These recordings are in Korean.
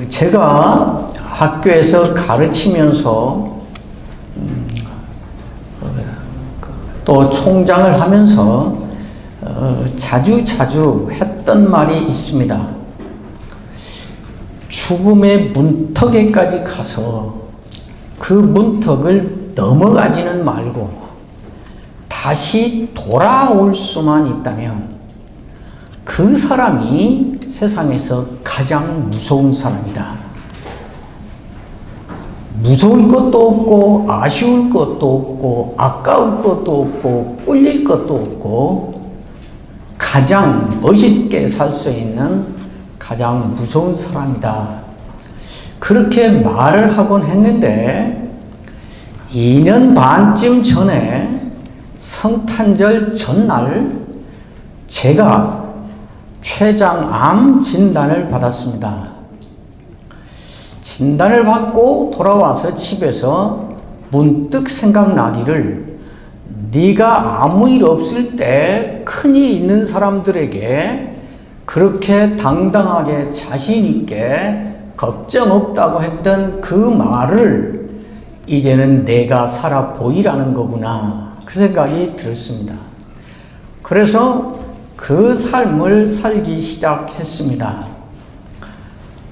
제가 학교에서 가르치면서 또 총장을 하면서 자주 했던 말이 있습니다. 죽음의 문턱에까지 가서 그 문턱을 넘어가지는 말고 다시 돌아올 수만 있다면 그 사람이 세상에서 가장 무서운 사람이다. 무서울 것도 없고 아쉬울 것도 없고 아까울 것도 없고 꿀릴 것도 없고 가장 멋있게 살 수 있는 가장 무서운 사람이다. 그렇게 말을 하곤 했는데 2년 반쯤 전에 성탄절 전날 제가 췌장암 진단을 받았습니다. 진단을 받고 돌아와서 집에서 문득 생각나기를 네가 아무 일 없을 때 큰일 있는 사람들에게 그렇게 당당하게 자신 있게 걱정 없다고 했던 그 말을 이제는 내가 살아 보이라는 거구나 그 생각이 들었습니다. 그래서 그 삶을 살기 시작했습니다.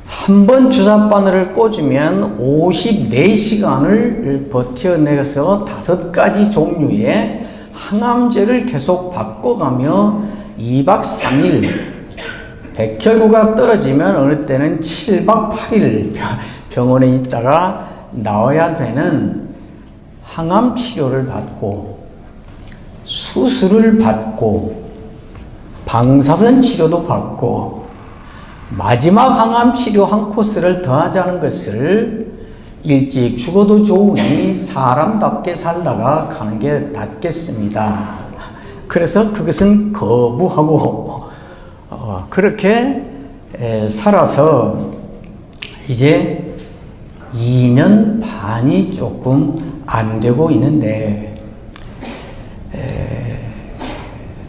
한 번 주사바늘을 꽂으면 54시간을 버텨내서 5가지 종류의 항암제를 계속 바꿔가며 2박 3일 백혈구가 떨어지면 어느 때는 7박 8일 병원에 있다가 나와야 되는 항암 치료를 받고 수술을 받고 방사선 치료도 받고 마지막 항암 치료 한 코스를 더 하자는 것을 일찍 죽어도 좋으니 사람답게 살다가 가는 게 낫겠습니다. 그래서 그것은 거부하고 그렇게 살아서 이제 2년 반이 조금 안 되고 있는데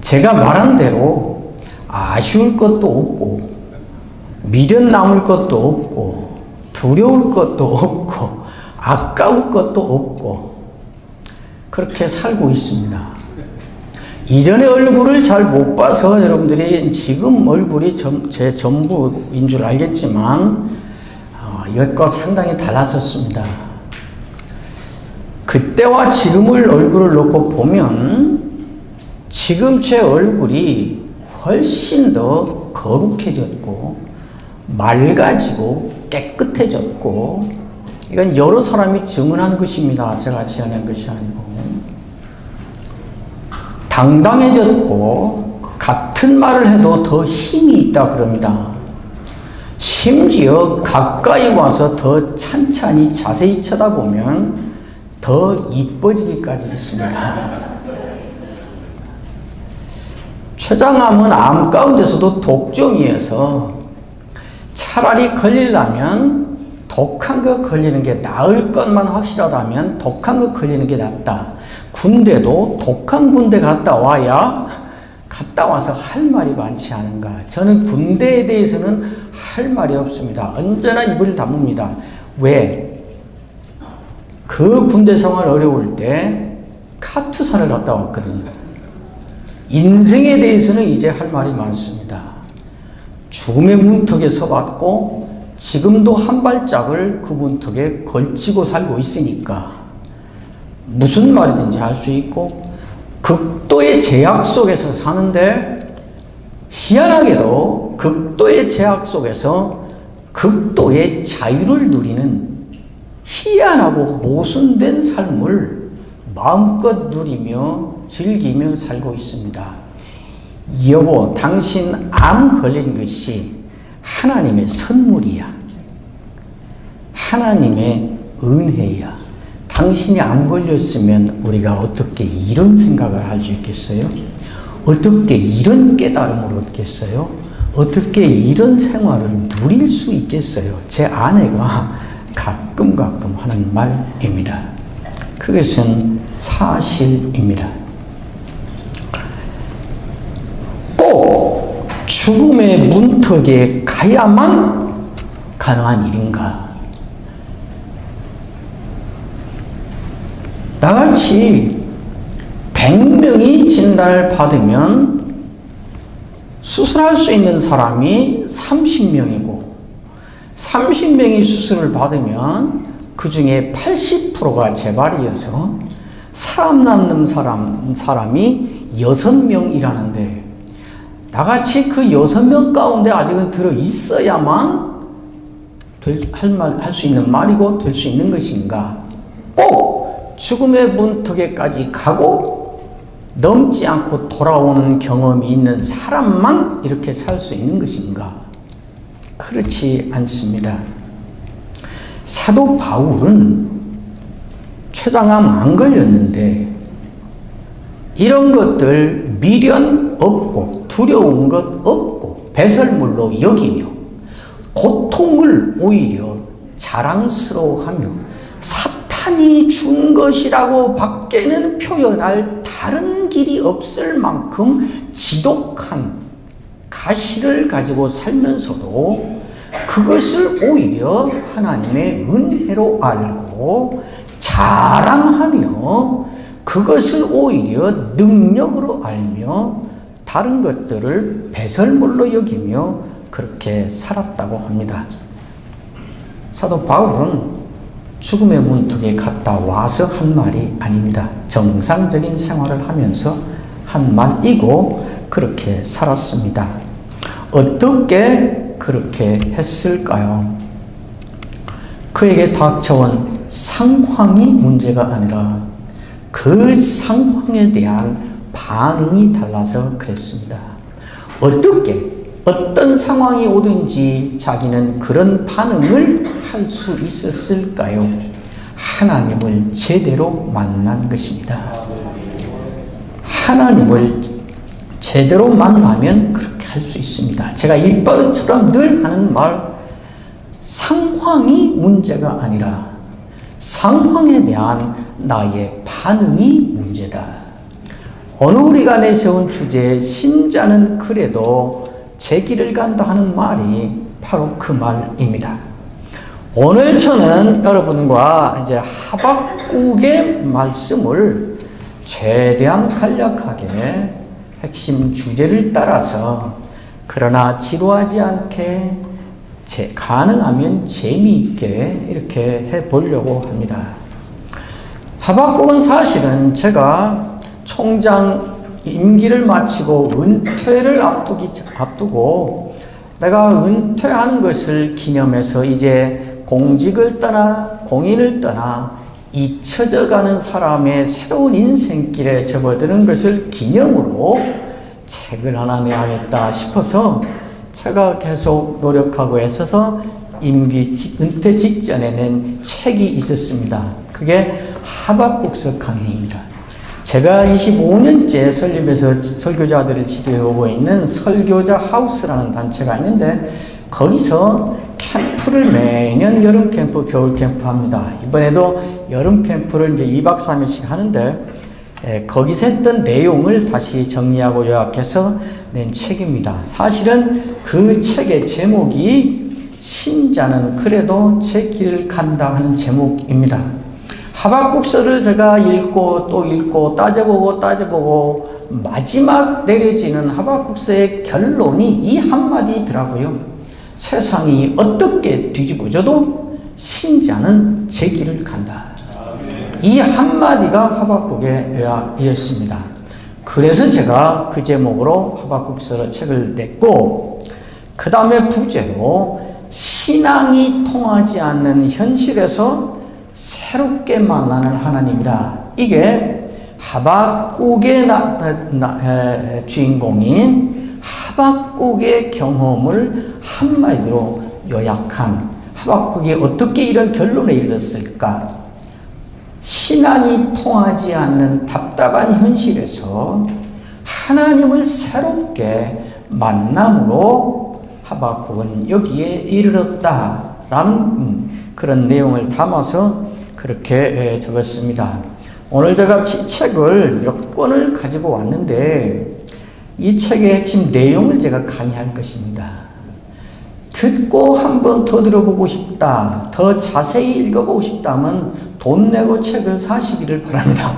제가 말한 대로 아쉬울 것도 없고 미련 남을 것도 없고 두려울 것도 없고 아까울 것도 없고 그렇게 살고 있습니다. 이전의 얼굴을 잘 못 봐서 여러분들이 지금 얼굴이 제 전부인 줄 알겠지만 이것과 상당히 달랐었습니다. 그때와 지금을 얼굴을 놓고 보면 지금 제 얼굴이 훨씬 더 거룩해졌고 맑아지고 깨끗해졌고 이건 여러 사람이 증언한 것입니다. 제가 지어낸 것이 아니고 당당해졌고 같은 말을 해도 더 힘이 있다 그럽니다. 심지어 가까이 와서 더 찬찬히 자세히 쳐다보면 더 이뻐지기까지 했습니다. 췌장암은 암 가운데서도 독종이어서 차라리 걸리려면 독한 거 걸리는 게 나을 것만 확실하다면 독한 거 걸리는 게 낫다. 군대도 독한 군대 갔다 와야 갔다 와서 할 말이 많지 않은가. 저는 군대에 대해서는 할 말이 없습니다. 언제나 입을 다뭅니다. 왜? 그 군대 생활 어려울 때 카투사를 갔다 왔거든요. 인생에 대해서는 이제 할 말이 많습니다. 죽음의 문턱에 서봤고 지금도 한 발짝을 그 문턱에 걸치고 살고 있으니까 무슨 말이든지 할 수 있고 극도의 제약 속에서 사는데 희한하게도 극도의 제약 속에서 극도의 자유를 누리는 희한하고 모순된 삶을 마음껏 누리며 즐기며 살고 있습니다. 여보, 당신 암 걸린 것이 하나님의 선물이야. 하나님의 은혜야. 당신이 안 걸렸으면 우리가 어떻게 이런 생각을 할 수 있겠어요? 어떻게 이런 깨달음을 얻겠어요? 어떻게 이런 생활을 누릴 수 있겠어요? 제 아내가 가끔 하는 말입니다. 그것은 사실입니다. 꼭 죽음의 문턱에 가야만 가능한 일인가? 나같이 100명이 진단을 받으면 수술할 수 있는 사람이 30명이고 30명이 수술을 받으면 그 중에 80%가 재발이어서 살아남는 사람이 6명이라는데 나같이 그 6명 가운데 아직은 들어 있어야만 할 수 있는 말이고 될 수 있는 것인가? 꼭 죽음의 문턱에까지 가고 넘지 않고 돌아오는 경험이 있는 사람만 이렇게 살 수 있는 것인가? 그렇지 않습니다. 사도 바울은 췌장암 안 걸렸는데 이런 것들 미련 없고 두려운 것 없고 배설물로 여기며 고통을 오히려 자랑스러워하며 사탄이 준 것이라고 밖에는 표현할 다른 길이 없을 만큼 지독한 가시를 가지고 살면서도 그것을 오히려 하나님의 은혜로 알고 자랑하며 그것을 오히려 능력으로 알며 다른 것들을 배설물로 여기며 그렇게 살았다고 합니다. 사도 바울은 죽음의 문턱에 갔다 와서 한 말이 아닙니다. 정상적인 생활을 하면서 한 말이고 그렇게 살았습니다. 어떻게 그렇게 했을까요? 그에게 닥쳐온 상황이 문제가 아니라 그 상황에 대한 반응이 달라서 그랬습니다. 어떤 상황이 오든지 자기는 그런 반응을 할 수 있었을까요? 하나님을 제대로 만난 것입니다. 하나님을 제대로 만나면 그렇게 할 수 있습니다. 제가 입버릇처럼 늘 하는 말, 상황이 문제가 아니라 상황에 대한 나의 반응이 문제다. 오늘 우리가 내세운 주제 신자는 그래도 제 길을 간다 하는 말이 바로 그 말입니다. 오늘 저는 여러분과 이제 하박국의 말씀을 최대한 간략하게 핵심 주제를 따라서 그러나 지루하지 않게 가능하면 재미있게 이렇게 해보려고 합니다. 하박국은 사실은 제가 총장 임기를 마치고 은퇴를 앞두고 내가 은퇴하는 것을 기념해서 이제 공직을 떠나 공인을 떠나 잊혀져가는 사람의 새로운 인생길에 접어드는 것을 기념으로 책을 하나 내야겠다 싶어서 제가 계속 노력하고 애써서 임기 은퇴 직전에 낸 책이 있었습니다. 그게 하박국서 강해입니다. 제가 25년째 설립에서 설교자들을 지도해오고 있는 설교자 하우스라는 단체가 있는데 거기서 캠프를 매년 여름 캠프, 겨울 캠프 합니다. 이번에도 여름 캠프를 이제 2박 3일씩 하는데 거기서 했던 내용을 다시 정리하고 요약해서 낸 책입니다. 사실은 그 책의 제목이 신자는 그래도 제 길을 간다 하는 제목입니다. 하박국서를 제가 읽고 또 읽고 따져보고 마지막 내려지는 하박국서의 결론이 이 한마디더라고요. 세상이 어떻게 뒤집어져도 신자는 제 길을 간다. 이 한마디가 하박국의 요약이었습니다. 그래서 제가 그 제목으로 하박국서 책을 냈고 그 다음에 부제로 신앙이 통하지 않는 현실에서 새롭게 만나는 하나님이라. 이게 하박국의 주인공인 하박국의 경험을 한마디로 요약한 하박국이 어떻게 이런 결론에 이르렀을까? 신앙이 통하지 않는 답답한 현실에서 하나님을 새롭게 만남으로 하박국은 여기에 이르렀다라는 그런 내용을 담아서 그렇게 적었습니다. 오늘 제가 책을 몇 권을 가지고 왔는데 이 책의 핵심 내용을 제가 강의할 것입니다. 듣고 한 번 더 들어보고 싶다, 더 자세히 읽어보고 싶다면 돈 내고 책을 사시기를 바랍니다.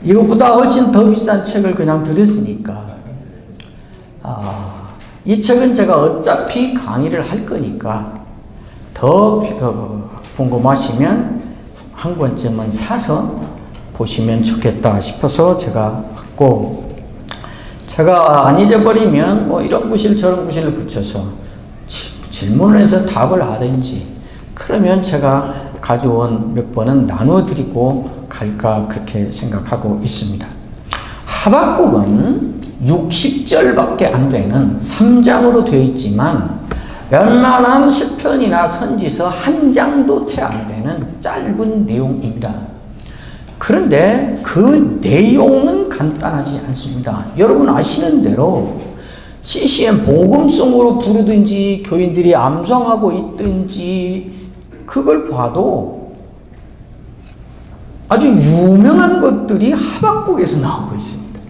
이것보다 훨씬 더 비싼 책을 그냥 들었으니까. 이 책은 제가 어차피 강의를 할 거니까 더 궁금하시면 한 권쯤은 사서 보시면 좋겠다 싶어서 제가 왔고, 제가 안 잊어버리면 뭐 이런 구실 저런 구실을 붙여서 질문을 해서 답을 하든지, 그러면 제가 가져온 몇 번은 나누어 드리고 갈까 그렇게 생각하고 있습니다. 하박국은 60절밖에 안 되는 3장으로 되어 있지만 웬만한 시편이나 선지서 한 장도 채 안 되는 짧은 내용입니다. 그런데 그 내용은 간단하지 않습니다. 여러분 아시는 대로 CCM 복음송으로 부르든지 교인들이 암송하고 있든지 그걸 봐도 아주 유명한 것들이 하박국에서 나오고 있습니다.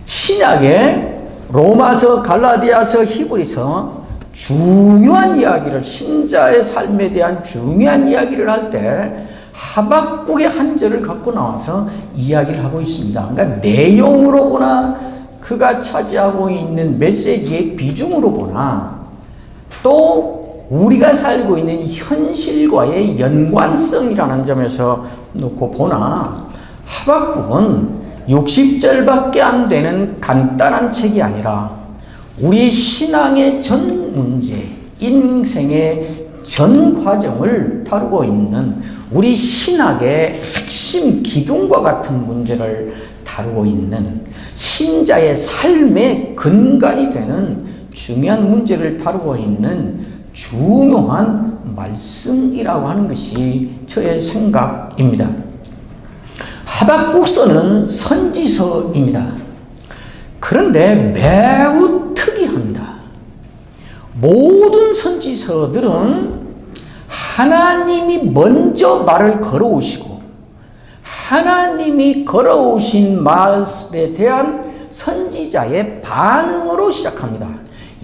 신약에 로마서, 갈라디아서, 히브리서 중요한 이야기를, 신자의 삶에 대한 중요한 이야기를 할 때 하박국의 한 절을 갖고 나와서 이야기를 하고 있습니다. 그러니까 내용으로 보나 그가 차지하고 있는 메시지의 비중으로 보나 또 우리가 살고 있는 현실과의 연관성이라는 점에서 놓고 보나 하박국은 60절밖에 안 되는 간단한 책이 아니라 우리 신앙의 전 문제, 인생의 전 과정을 다루고 있는 우리 신학의 핵심 기둥과 같은 문제를 다루고 있는 신자의 삶의 근간이 되는 중요한 문제를 다루고 있는 중요한 말씀이라고 하는 것이 저의 생각입니다. 하박국서는 선지서입니다. 그런데 매우 특이합니다. 모든 선지서들은 하나님이 먼저 말을 걸어오시고 하나님이 걸어오신 말씀에 대한 선지자의 반응으로 시작합니다.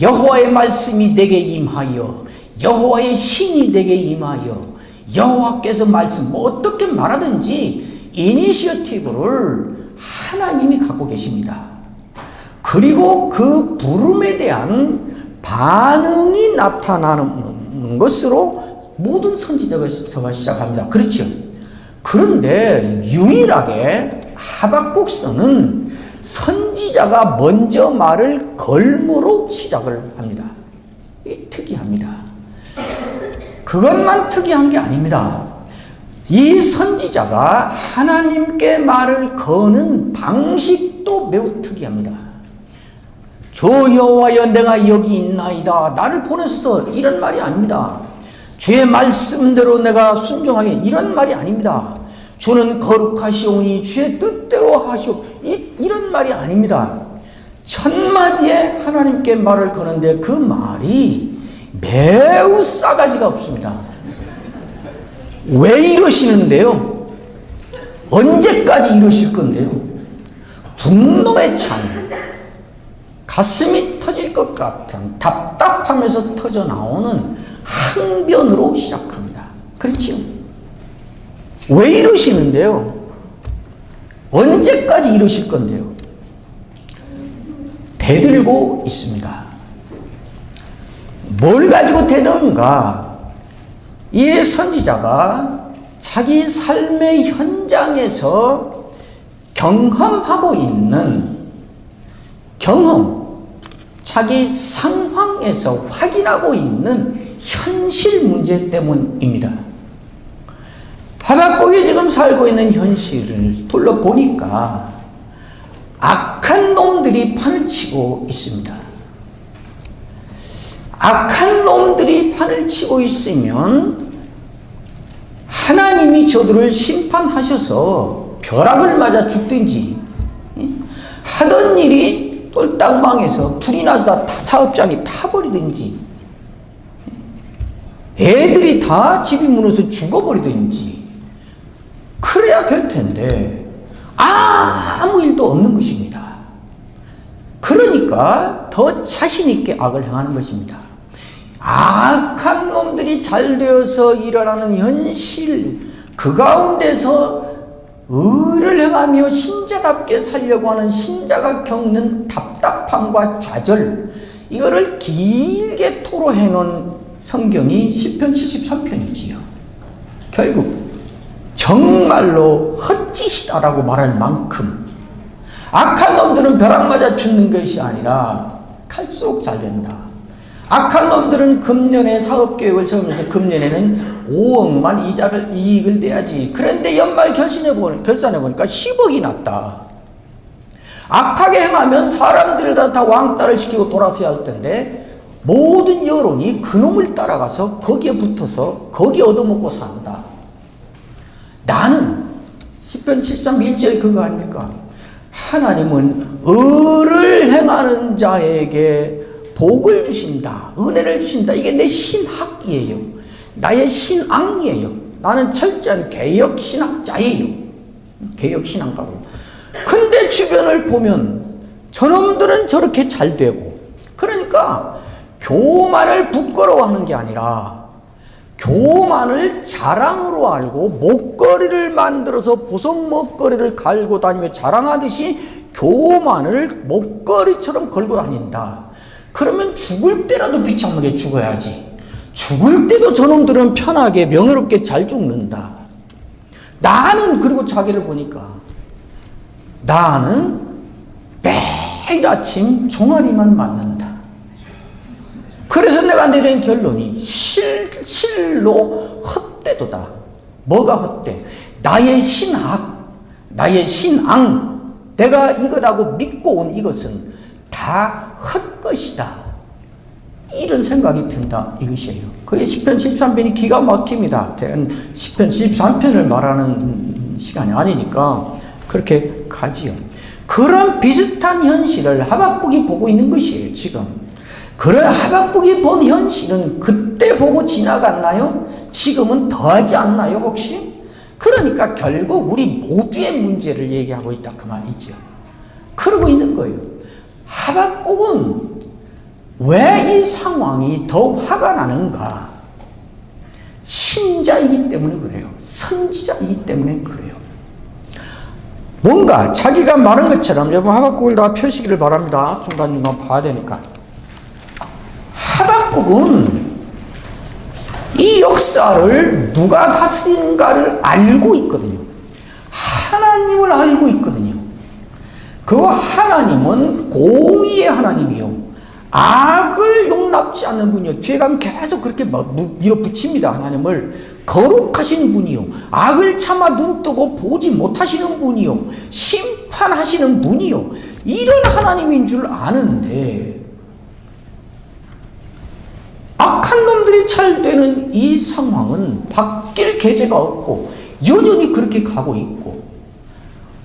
여호와의 말씀이 내게 임하여, 여호와의 신이 내게 임하여, 여호와께서 말씀, 뭐 어떻게 말하든지 이니셔티브를 하나님이 갖고 계십니다. 그리고 그 부름에 대한 반응이 나타나는 것으로 모든 선지서가 시작합니다. 그렇죠? 그런데 유일하게 하박국서는 선지자가 먼저 말을 걸므로 시작을 합니다. 특이합니다. 그것만 특이한 게 아닙니다. 이 선지자가 하나님께 말을 거는 방식도 매우 특이합니다. 주 여호와여 내가 여기 있나이다, 나를 보냈어, 이런 말이 아닙니다. 주의 말씀대로 내가 순종하게, 이런 말이 아닙니다. 주는 거룩하시오니 주의 뜻대로 하시오, 이런 말이 아닙니다. 첫 마디에 하나님께 말을 거는데 그 말이 매우 싸가지가 없습니다. 왜 이러시는데요? 언제까지 이러실 건데요? 분노에 찬, 가슴이 터질 것 같은 답답하면서 터져 나오는 항변으로 시작합니다. 그렇죠? 왜 이러시는데요? 언제까지 이러실 건데요? 대들고 있습니다. 뭘 가지고 대드는가? 이 선지자가 자기 삶의 현장에서 경험하고 있는 경험, 자기 상황에서 확인하고 있는 현실 문제 때문입니다. 하박국이 지금 살고 있는 현실을 둘러보니까 악한 놈들이 판을 치고 있습니다. 악한 놈들이 판을 치고 있으면 하나님이 저들을 심판하셔서 벼락을 맞아 죽든지 하던 일이 똘딱 망해서 불이 나서 다 사업장이 타버리든지 애들이 다 집이 무너져 죽어버리든지 그래야 될 텐데 아무 일도 없는 것입니다. 그러니까 더 더 자신있게 악을 행하는 것입니다. 악한 놈들이 잘 되어서 일어나는 현실, 그 가운데서 의를 행하며 신자답게 살려고 하는 신자가 겪는 답답함과 좌절, 이거를 길게 토로해 놓은 성경이 시편 73편이지요. 결국 정말로 헛짓이다라고 말할 만큼 악한 놈들은 벼락 맞아 죽는 것이 아니라 갈수록 잘 된다. 악한 놈들은 금년에 사업계획을 세우면서 금년에는 5억만 이익을 내야지. 그런데 연말 결산해 보니까 10억이 났다. 악하게 행하면 사람들을 다 왕따를 시키고 돌아서야 할 텐데 모든 여론이 그놈을 따라가서 거기에 붙어서 거기에 얻어먹고 산다. 나는 시편 73 1절에 그거 아닙니까? 하나님은 의를 행하는 자에게 복을 주신다. 은혜를 주신다. 이게 내 신학이에요. 나의 신앙이에요. 나는 철저한 개혁신학자예요. 개혁신학가고. 근데 주변을 보면 저놈들은 저렇게 잘 되고, 그러니까 교만을 부끄러워하는 게 아니라 교만을 자랑으로 알고 목걸이를 만들어서 보석 목걸이를 갈고 다니며 자랑하듯이 교만을 목걸이처럼 걸고 다닌다. 그러면 죽을 때라도 비참하게 죽어야지. 죽을 때도 저놈들은 편하게 명예롭게 잘 죽는다. 나는, 그리고 자기를 보니까 나는 매일 아침 종아리만 맞는다. 그래서 내가 내린 결론이 실로 헛되도다. 뭐가 헛돼? 나의 신학, 나의 신앙, 내가 이것하고 믿고 온 이것은 다 헛것이다. 이런 생각이 든다 이것이에요. 그게 시편 13편이 기가 막힙니다. 시편 13편을 말하는 시간이 아니니까 그렇게 가지요. 그런 비슷한 현실을 하박국이 보고 있는 것이에요. 지금 그런 하박국이 본 현실은 그때 보고 지나갔나요? 지금은 더하지 않나요 혹시? 그러니까 결국 우리 모두의 문제를 얘기하고 있다 그 말이죠. 그러고 있는 거예요. 하박국은 왜 이 상황이 더 화가 나는가? 신자이기 때문에 그래요. 선지자이기 때문에 그래요. 뭔가 자기가 말한 것처럼, 여러분 하박국을 다 펴시기를 바랍니다. 중간중간 봐야 되니까. 하박국은 이 역사를 누가 다스린가를 알고 있거든요. 하나님을 알고 있거든요. 그 하나님은 공의의 하나님이요, 악을 용납지 않는 분이요. 죄감 계속 그렇게 밀어붙입니다. 하나님을 거룩하신 분이요, 악을 참아 눈뜨고 보지 못하시는 분이요, 심판하시는 분이요, 이런 하나님인 줄 아는데 악한 놈들이 잘 되는 이 상황은 바뀔 계제가 없고 여전히 그렇게 가고 있고,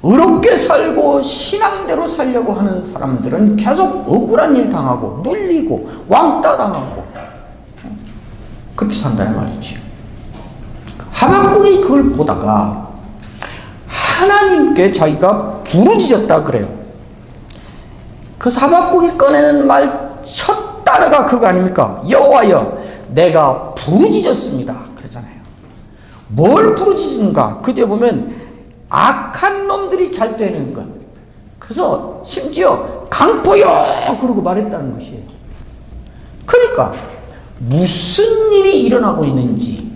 의롭게 살고 신앙대로 살려고 하는 사람들은 계속 억울한 일 당하고 눌리고 왕따 당하고 그렇게 산다는 말이죠. 하박국이 그걸 보다가 하나님께 자기가 부르짖었다 그래요. 그래서 하박국이 꺼내는 말 첫 단어가 그거 아닙니까? 여호와여 내가 부르짖었습니다 그러잖아요. 뭘 부르짖은가? 그때 보면 악한 놈들이 잘 되는 것, 그래서 심지어 강포여 그러고 말했다는 것이에요. 그러니까 무슨 일이 일어나고 있는지,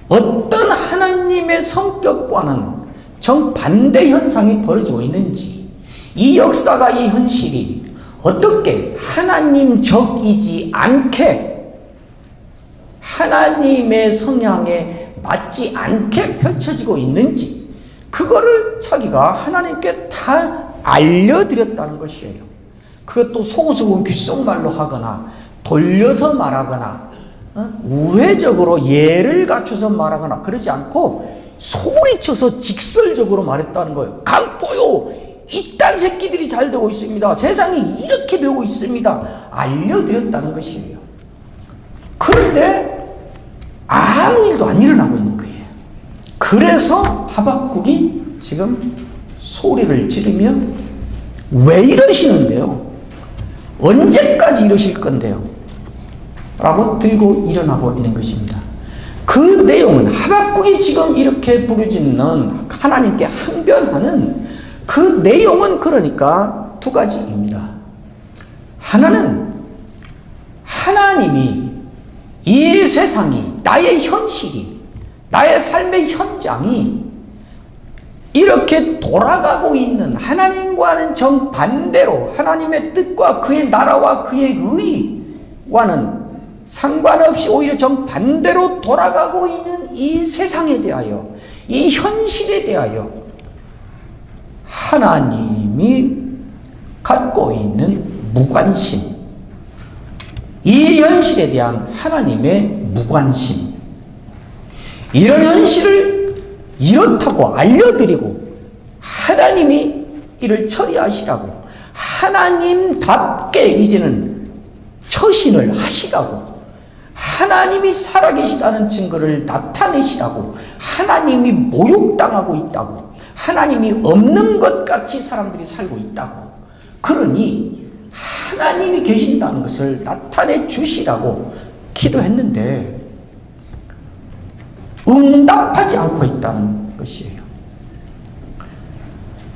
어떤 하나님의 성격과는 정반대 현상이 벌어지고 있는지, 이 역사가, 이 현실이 어떻게 하나님적이지 않게, 하나님의 성향에 맞지 않게 펼쳐지고 있는지, 그거를 자기가 하나님께 다 알려드렸다는 것이에요. 그것도 속으로 귓속말로 하거나 돌려서 말하거나 우회적으로 예를 갖춰서 말하거나 그러지 않고 소리쳐서 직설적으로 말했다는 거예요. 강포요, 이딴 새끼들이 잘 되고 있습니다. 세상이 이렇게 되고 있습니다. 알려드렸다는 것이에요. 그런데 아무 일도 안 일어나고 있는 거예요. 그래서 하박국이 지금 소리를 지르며 왜 이러시는데요? 언제까지 이러실 건데요? 라고 들고 일어나고 있는 것입니다. 그 내용은 하박국이 지금 이렇게 부르짖는 하나님께 항변하는 그 내용은 그러니까 두 가지입니다. 하나는 하나님이 이 세상이, 나의 현실이, 나의 삶의 현장이 이렇게 돌아가고 있는 하나님과는 정반대로 하나님의 뜻과 그의 나라와 그의 의와는 상관없이 오히려 정반대로 돌아가고 있는 이 세상에 대하여, 이 현실에 대하여 하나님이 갖고 있는 무관심, 이 현실에 대한 하나님의 무관심, 이런 현실을 이렇다고 알려드리고 하나님이 이를 처리하시라고, 하나님답게 이제는 처신을 하시라고, 하나님이 살아계시다는 증거를 나타내시라고, 하나님이 모욕당하고 있다고, 하나님이 없는 것 같이 사람들이 살고 있다고, 그러니 하나님이 계신다는 것을 나타내 주시라고 기도했는데 응답하지 않고 있다는 것이에요.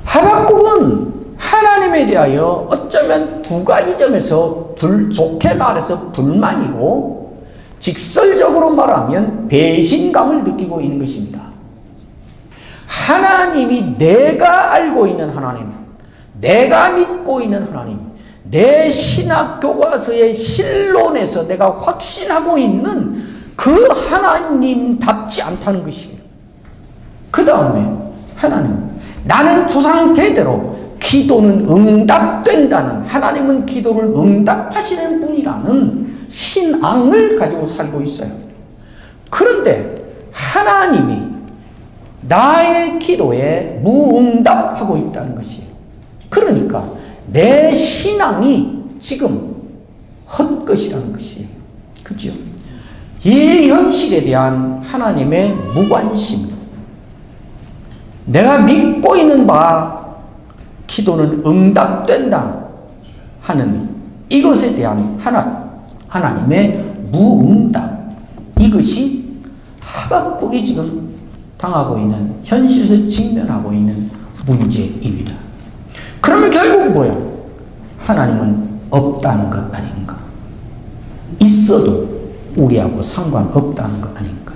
하박국은 하나님에 대하여 어쩌면 두 가지 점에서 좋게 말해서 불만이고, 직설적으로 말하면 배신감을 느끼고 있는 것입니다. 하나님이 내가 알고 있는 하나님, 내가 믿고 있는 하나님, 내 신학 교과서의 신론에서 내가 확신하고 있는 그 하나님답지 않다는 것이에요. 그 다음에 하나님, 나는 조상 대대로 기도는 응답된다는, 하나님은 기도를 응답하시는 분이라는 신앙을 가지고 살고 있어요. 그런데 하나님이 나의 기도에 무응답하고 있다는 것이에요. 그러니까 내 신앙이 지금 헛것이라는 것이에요. 그죠? 이 현실에 대한 하나님의 무관심, 내가 믿고 있는 바 기도는 응답된다 하는 이것에 대한 하나님의 무응답, 이것이 하박국이 지금 당하고 있는, 현실에서 직면하고 있는 문제입니다. 그러면 결국 뭐야? 하나님은 없다는 것 아닌가? 있어도 우리하고 상관없다는 것 아닌가?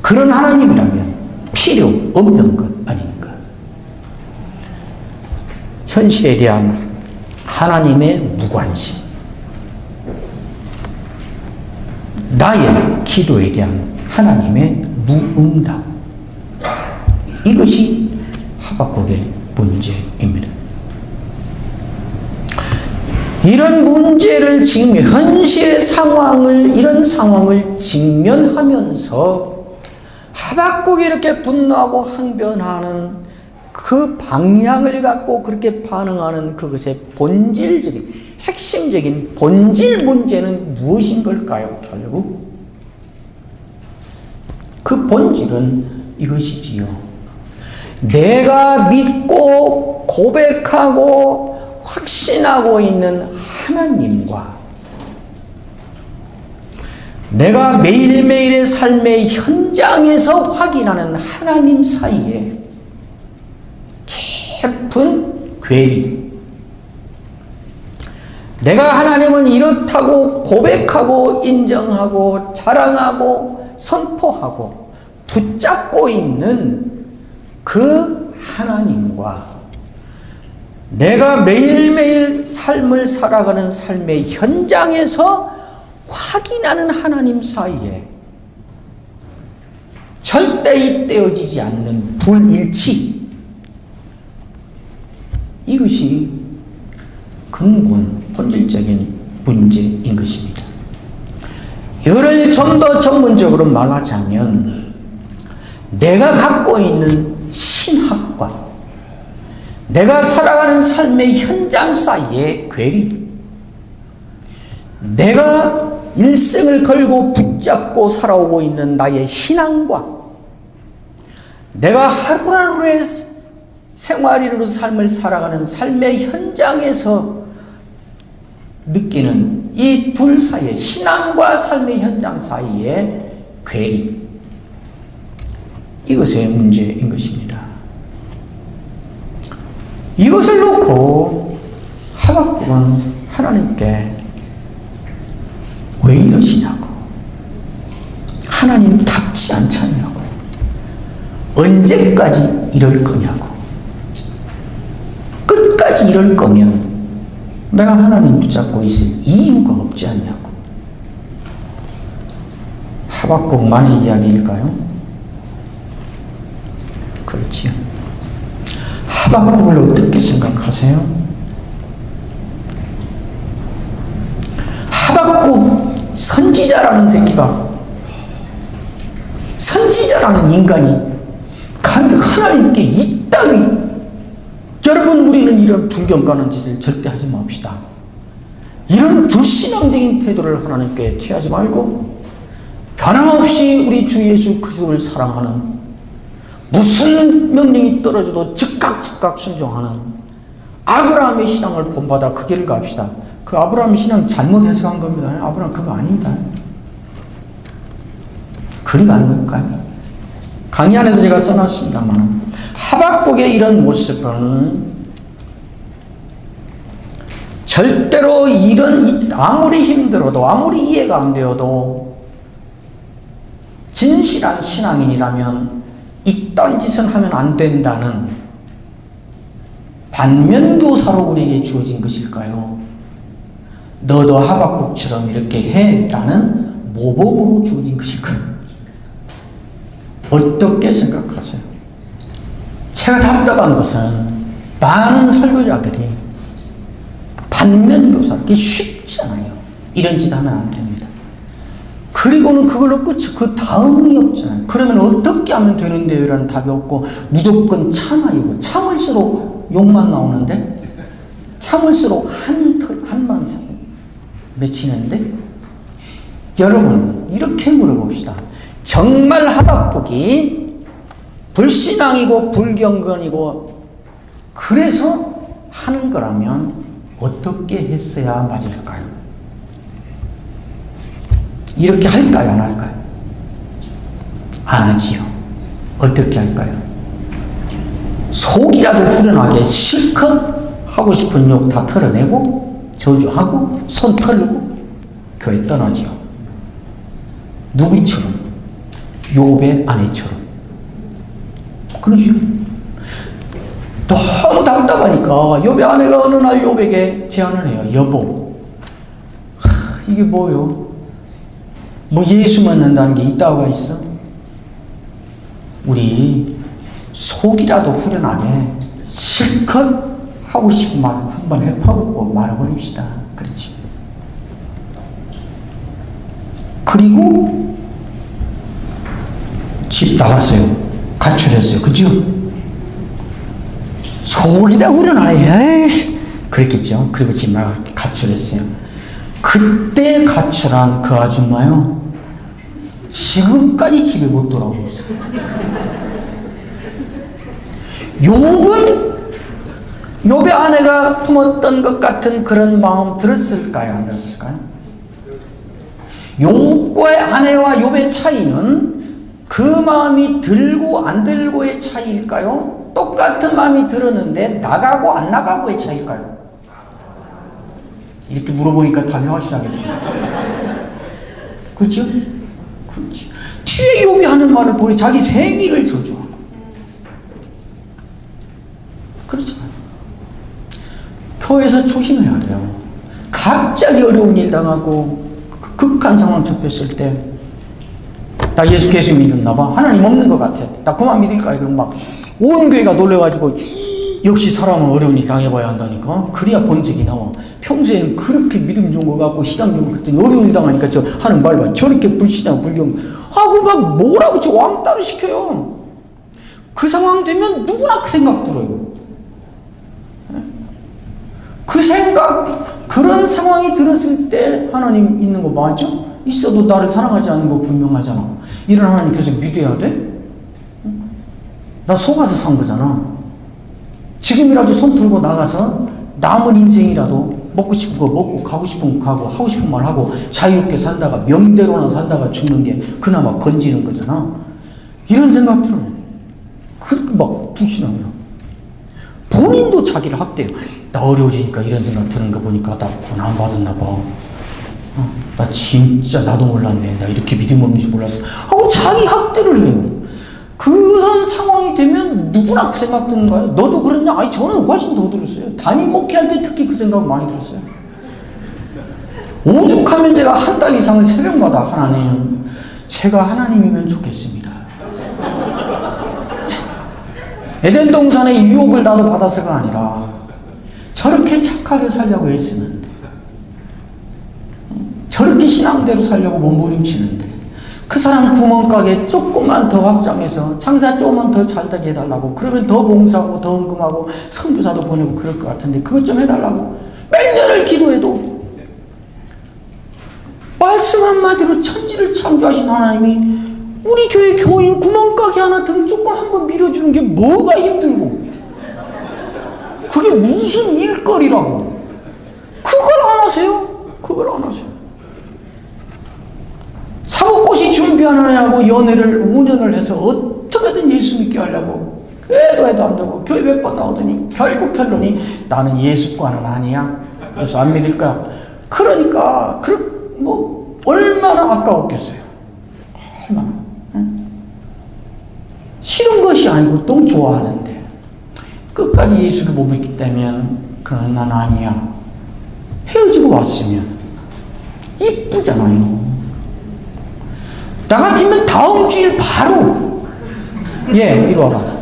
그런 하나님이라면 필요 없는 것 아닌가? 현실에 대한 하나님의 무관심, 나의 기도에 대한 하나님의 무응답, 이것이 하박국의 문제입니다. 이런 문제를 현실의 상황을, 이런 상황을 직면하면서 하박국이 이렇게 분노하고 항변하는 그 방향을 갖고 그렇게 반응하는 그것의 본질적인, 핵심적인 본질 문제는 무엇인 걸까요? 결국 그 본질은 이것이지요. 내가 믿고 고백하고 확신하고 있는 하나님과 내가 매일매일의 삶의 현장에서 확인하는 하나님 사이에 깊은 괴리, 내가 하나님은 이렇다고 고백하고 인정하고 자랑하고 선포하고 붙잡고 있는 그 하나님과 내가 매일매일 삶을 살아가는 삶의 현장에서 확인하는 하나님 사이에 절대 잇대어지지 않는 불일치, 이것이 근본 본질적인 문제인 것입니다. 이를 좀 더 전문적으로 말하자면 내가 갖고 있는 신학과 내가 살아가는 삶의 현장 사이의 괴리, 내가 일생을 걸고 붙잡고 살아오고 있는 나의 신앙과 내가 하루하루의 생활이로 삶을 살아가는 삶의 현장에서 느끼는 이 둘 사이에, 신앙과 삶의 현장 사이의 괴리, 이것의 문제인 것입니다. 이것을 놓고 하박국은 하나님께 왜 이러시냐고, 하나님답지 않잖냐고, 언제까지 이럴 거냐고, 끝까지 이럴 거면 내가 하나님 붙잡고 있을 이유가 없지 않냐고. 하박국만의 이야기일까요? 그렇지요. 하박국을 어떻게 생각하세요? 하박국 선지자라는 새끼가, 선지자라는 인간이 하나님께 이따위, 여러분, 우리는 이런 불경가는 짓을 절대 하지 맙시다. 이런 불신앙적인 태도를 하나님께 취하지 말고 변함없이 우리 주 예수 그리스도를 사랑하는, 무슨 명령이 떨어져도 즉각 순종하는 아브라함의 신앙을 본받아 그 길을 갑시다. 그 아브라함의 신앙 잘못 해석한 겁니다. 아브라함 그거 아닙니다. 그리가 아닌 걸까요? 강의 안에도 제가 써놨습니다만, 하박국의 이런 모습은 절대로 이런, 아무리 힘들어도, 아무리 이해가 안 되어도 진실한 신앙인이라면 이딴 짓은 하면 안 된다는 반면교사로 우리에게 주어진 것일까요? 너도 하박국처럼 이렇게 해라는 모범으로 주어진 것일까요? 어떻게 생각하세요? 제가 답답한 것은 많은 설교자들이 반면교사, 그게 쉽지 않아요. 이런 짓 하면 안 됩니다. 그리고는 그걸로 끝이, 그 다음이 없잖아요. 그러면 어떻게 하면 되는데요? 라는 답이 없고 무조건 참아요. 참을수록 욕만 나오는데, 참을수록 한만 맺히는데, 여러분 이렇게 물어봅시다. 정말 하박국이 불신앙이고 불경건이고 그래서 하는 거라면 어떻게 했어야 맞을까요? 이렇게 할까요? 안 할까요? 안 하지요. 어떻게 할까요? 속이라도 후련하게 실컷 하고 싶은 욕 다 털어내고 저주하고 손 털고 교회 떠나지요. 누구처럼? 욥의 아내처럼. 그러죠. 너무 답답하니까 욥의 아내가 어느 날 욥에게 제안을 해요. 여보, 이게 뭐요? 뭐 예수 만난다는 게 있다고가 있어? 우리 속이라도 후련하게 실컷 하고 싶은 말 한번 해퍼붓고 말아버립시다. 그렇지. 그리고 집 나갔어요. 가출했어요. 그죠? 속이다 후련하네. 그랬겠죠. 그리고 집 나가 가출했어요. 그때 가출한 그 아줌마요, 지금까지 집에 못 돌아오고 있어요. 욥의 아내가 품었던 것 같은 그런 마음 들었을까요? 안 들었을까요? 욥의 아내와 욥의 차이는 그 마음이 들고 안 들고의 차이일까요? 똑같은 마음이 들었는데 나가고 안 나가고의 차이일까요? 이렇게 물어보니까 답이 확실하겠죠. 그렇죠? 그렇죠. 뒤에 욥이 하는 말을 보니 자기 생일을 저주하고. 그렇잖아요. 교회에서 조심해야 돼요. 갑자기 어려운 일 당하고 극한 상황 접했을 때, 나 예수 계속 믿었나 봐. 하나님 없는 것 같아. 나 그만 믿을까? 그럼 막 온 교회가 놀래가지고, 역시 사람은 어려운 일 당해봐야 한다니까. 그래야 본색이 나와. 평소에는 그렇게 믿음 좋은 거 같고 신앙 좋은 거 같더니 어려운 일 당하니까 저 하는 말 봐. 저렇게 불신앙 불경 하고 막 뭐라고 저 왕따를 시켜요. 그 상황 되면 누구나 그 생각 들어요. 그 생각, 그런 상황이 들었을 때 하나님 있는 거 맞아? 있어도 나를 사랑하지 않는 거 분명하잖아. 이런 하나님 계속 믿어야 돼? 나 속아서 산 거잖아. 지금이라도 손 털고 나가서 남은 인생이라도 먹고 싶은 거 먹고 가고 싶은 거 가고 하고 싶은 말 하고 자유롭게 살다가 명대로나 살다가 죽는 게 그나마 건지는 거잖아. 이런 생각들은 그렇게 막 불신하면 본인도 자기를 학대해요. 나 어려워지니까 이런 생각 드는 거 보니까 나 고난받았나 봐. 나 진짜 나도 몰랐네. 나 이렇게 믿음 없는 줄 몰랐어. 하고 자기 학대를 해요. 그런 상황이 되면 누구나 그 생각 드는 거예요. 너도 그랬냐? 아니 저는 훨씬 더 들었어요. 담임 목회할 때 특히 그 생각 많이 들었어요. 오죽하면 제가 한 달 이상을 새벽마다 하나님, 제가 하나님이면 좋겠습니다. 에덴 동산의 유혹을 나도 받아서가 아니라 저렇게 착하게 살려고 애쓰는데, 저렇게 신앙대로 살려고 몸부림치는데, 그 사람 구멍가게 조금만 더 확장해서 장사 조금만 더 잘되게 해달라고, 그러면 더 봉사하고 더 헌금하고 선교사도 보내고 그럴 것 같은데 그것 좀 해달라고 몇 년을 기도해도 말씀 한마디로 천지를 창조하신 하나님이 우리 교회 교인 구멍가게 하나 등 조금 한번 밀어주는 게 뭐가 힘들고, 그게 무슨 일거리라고. 그걸 안 하세요? 그걸 안 하세요. 사법고시 준비하느냐고 연애를 5년을 해서 어떻게든 예수 믿게 하려고 해도 안 되고 교회 몇 번 나오더니 결국 결론이 나는 예수과는 아니야. 그래서 안 믿을 거야. 그러니까 뭐 얼마나 아까웠겠어요. 얼마나. 응? 싫은 것이 아니고 또 좋아하는데 끝까지 예수를 못 믿기 때문에 그건 난 아니야. 헤어지고 왔으면 이쁘잖아요. 나 같으면 다음 주일 바로 이리 와봐.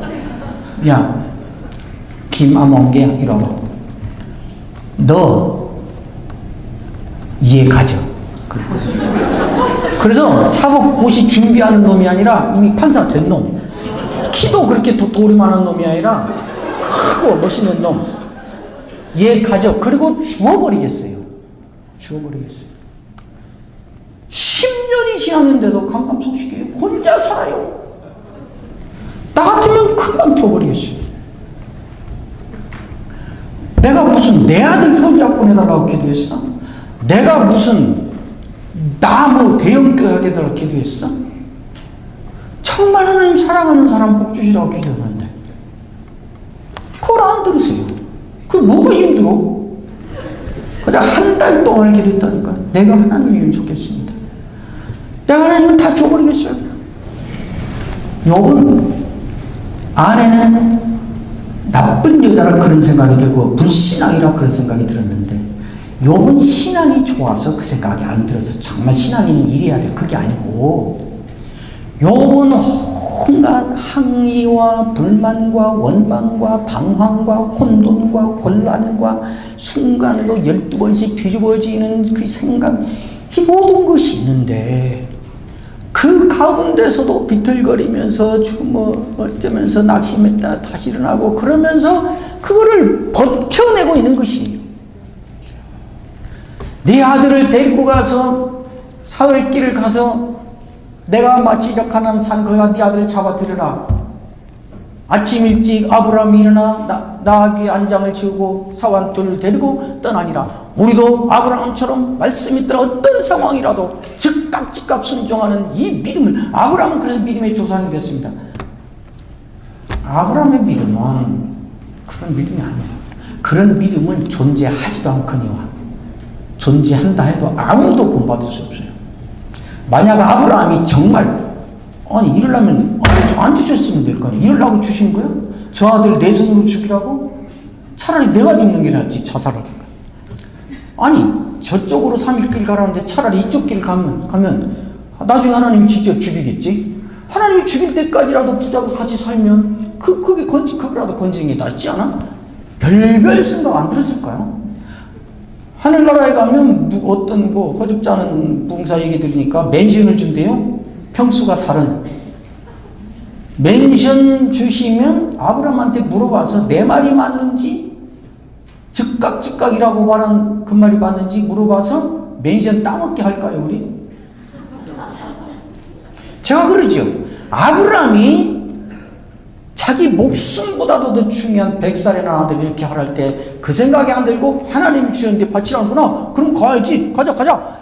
야 김아몽개야, 이리 와봐. 너 이해 가져. 그래서 사법고시 준비하는 놈이 아니라 이미 판사 된 놈, 키도 그렇게 도리만한 놈이 아니라 크고 멋있는 놈 이해 가져. 그리고 죽어버리겠어요. 10년이 지났는데도 강감속시게 혼자 살아요. 나 같으면 금방 죽어버리겠어요. 내가 무슨 내 아들 선지학군 해달라고 기도했어? 내가 무슨 뭐 대형교회 해달라고 기도했어? 정말 하나님 사랑하는 사람 복 주시라고 기도했는데 그걸 안 들으세요. 그게 뭐가 힘들어? 그냥 한 달 동안 기도했다니까. 내가 하나님이면 좋겠습니다. 내가 하나님은 다 줘버리겠어요. 여분 아내는 나쁜 여자라 그런 생각이 들고 불신앙이라 그런 생각이 들었는데, 욥은 신앙이 좋아서 그 생각이 안 들어서 정말 신앙인은 이래야 돼. 그게 아니고 욥은 온갖 항의와 불만과 원망과 방황과 혼돈과 혼란과 순간에도 12번씩 뒤집어지는 그 생각, 이 모든 것이 있는데 그 가운데서도 비틀거리면서 어쩌면서 낙심했다 다시 일어나고 그러면서 그거를 버텨내고 있는 것이, 네 아들을 데리고 가서 사흘길을 가서 내가 마치 적하는 산 거기가 네 아들을 잡아들여라. 아침 일찍 아브라함이 일어나 나귀 안장을 지우고 사환 둘을 데리고 떠나니라. 우리도 아브라함처럼 말씀이 있던 어떤 상황이라도 즉각 순종하는 이 믿음을, 아브라함은 그래서 믿음의 조상이 됐습니다. 아브라함의 믿음은 그런 믿음이 아니에요. 그런 믿음은 존재하지도 않거니와 존재한다 해도 아무도 본받을 수 없어요. 만약 아브라함이 정말 이러려면 안 주셨으면 될 거 아니에요. 이러려고 주신 거예요? 저 아들 내 손으로 죽이라고? 차라리 내가 죽는 게 낫지, 자살하든가. 아니 저쪽으로 3일 가라는데 차라리 이쪽 길 가면 나중에 하나님이 직접 죽이겠지. 하나님이 죽일 때까지라도 부자가 같이 살면 그거라도 건지는 게 낫지 않아? 별별 생각 안 들었을까요? 하늘나라에 가면 어떤 허접지 않은 부흥사 얘기 들으니까 맨션을 준대요. 평수가 다른 맨션 주시면 아브라함한테 물어봐서 내 말이 맞는지, 즉각이라고 말한 그 말이 맞는지 물어봐서 맨션 따먹게 할까요, 우리? 제가 그러죠. 아브라함이 자기 목숨보다도 더 중요한 100살의 아들 이렇게 하랄 때 그 생각이 안 들고 하나님 주셨는데 바치라는구나. 그럼 가야지. 가자.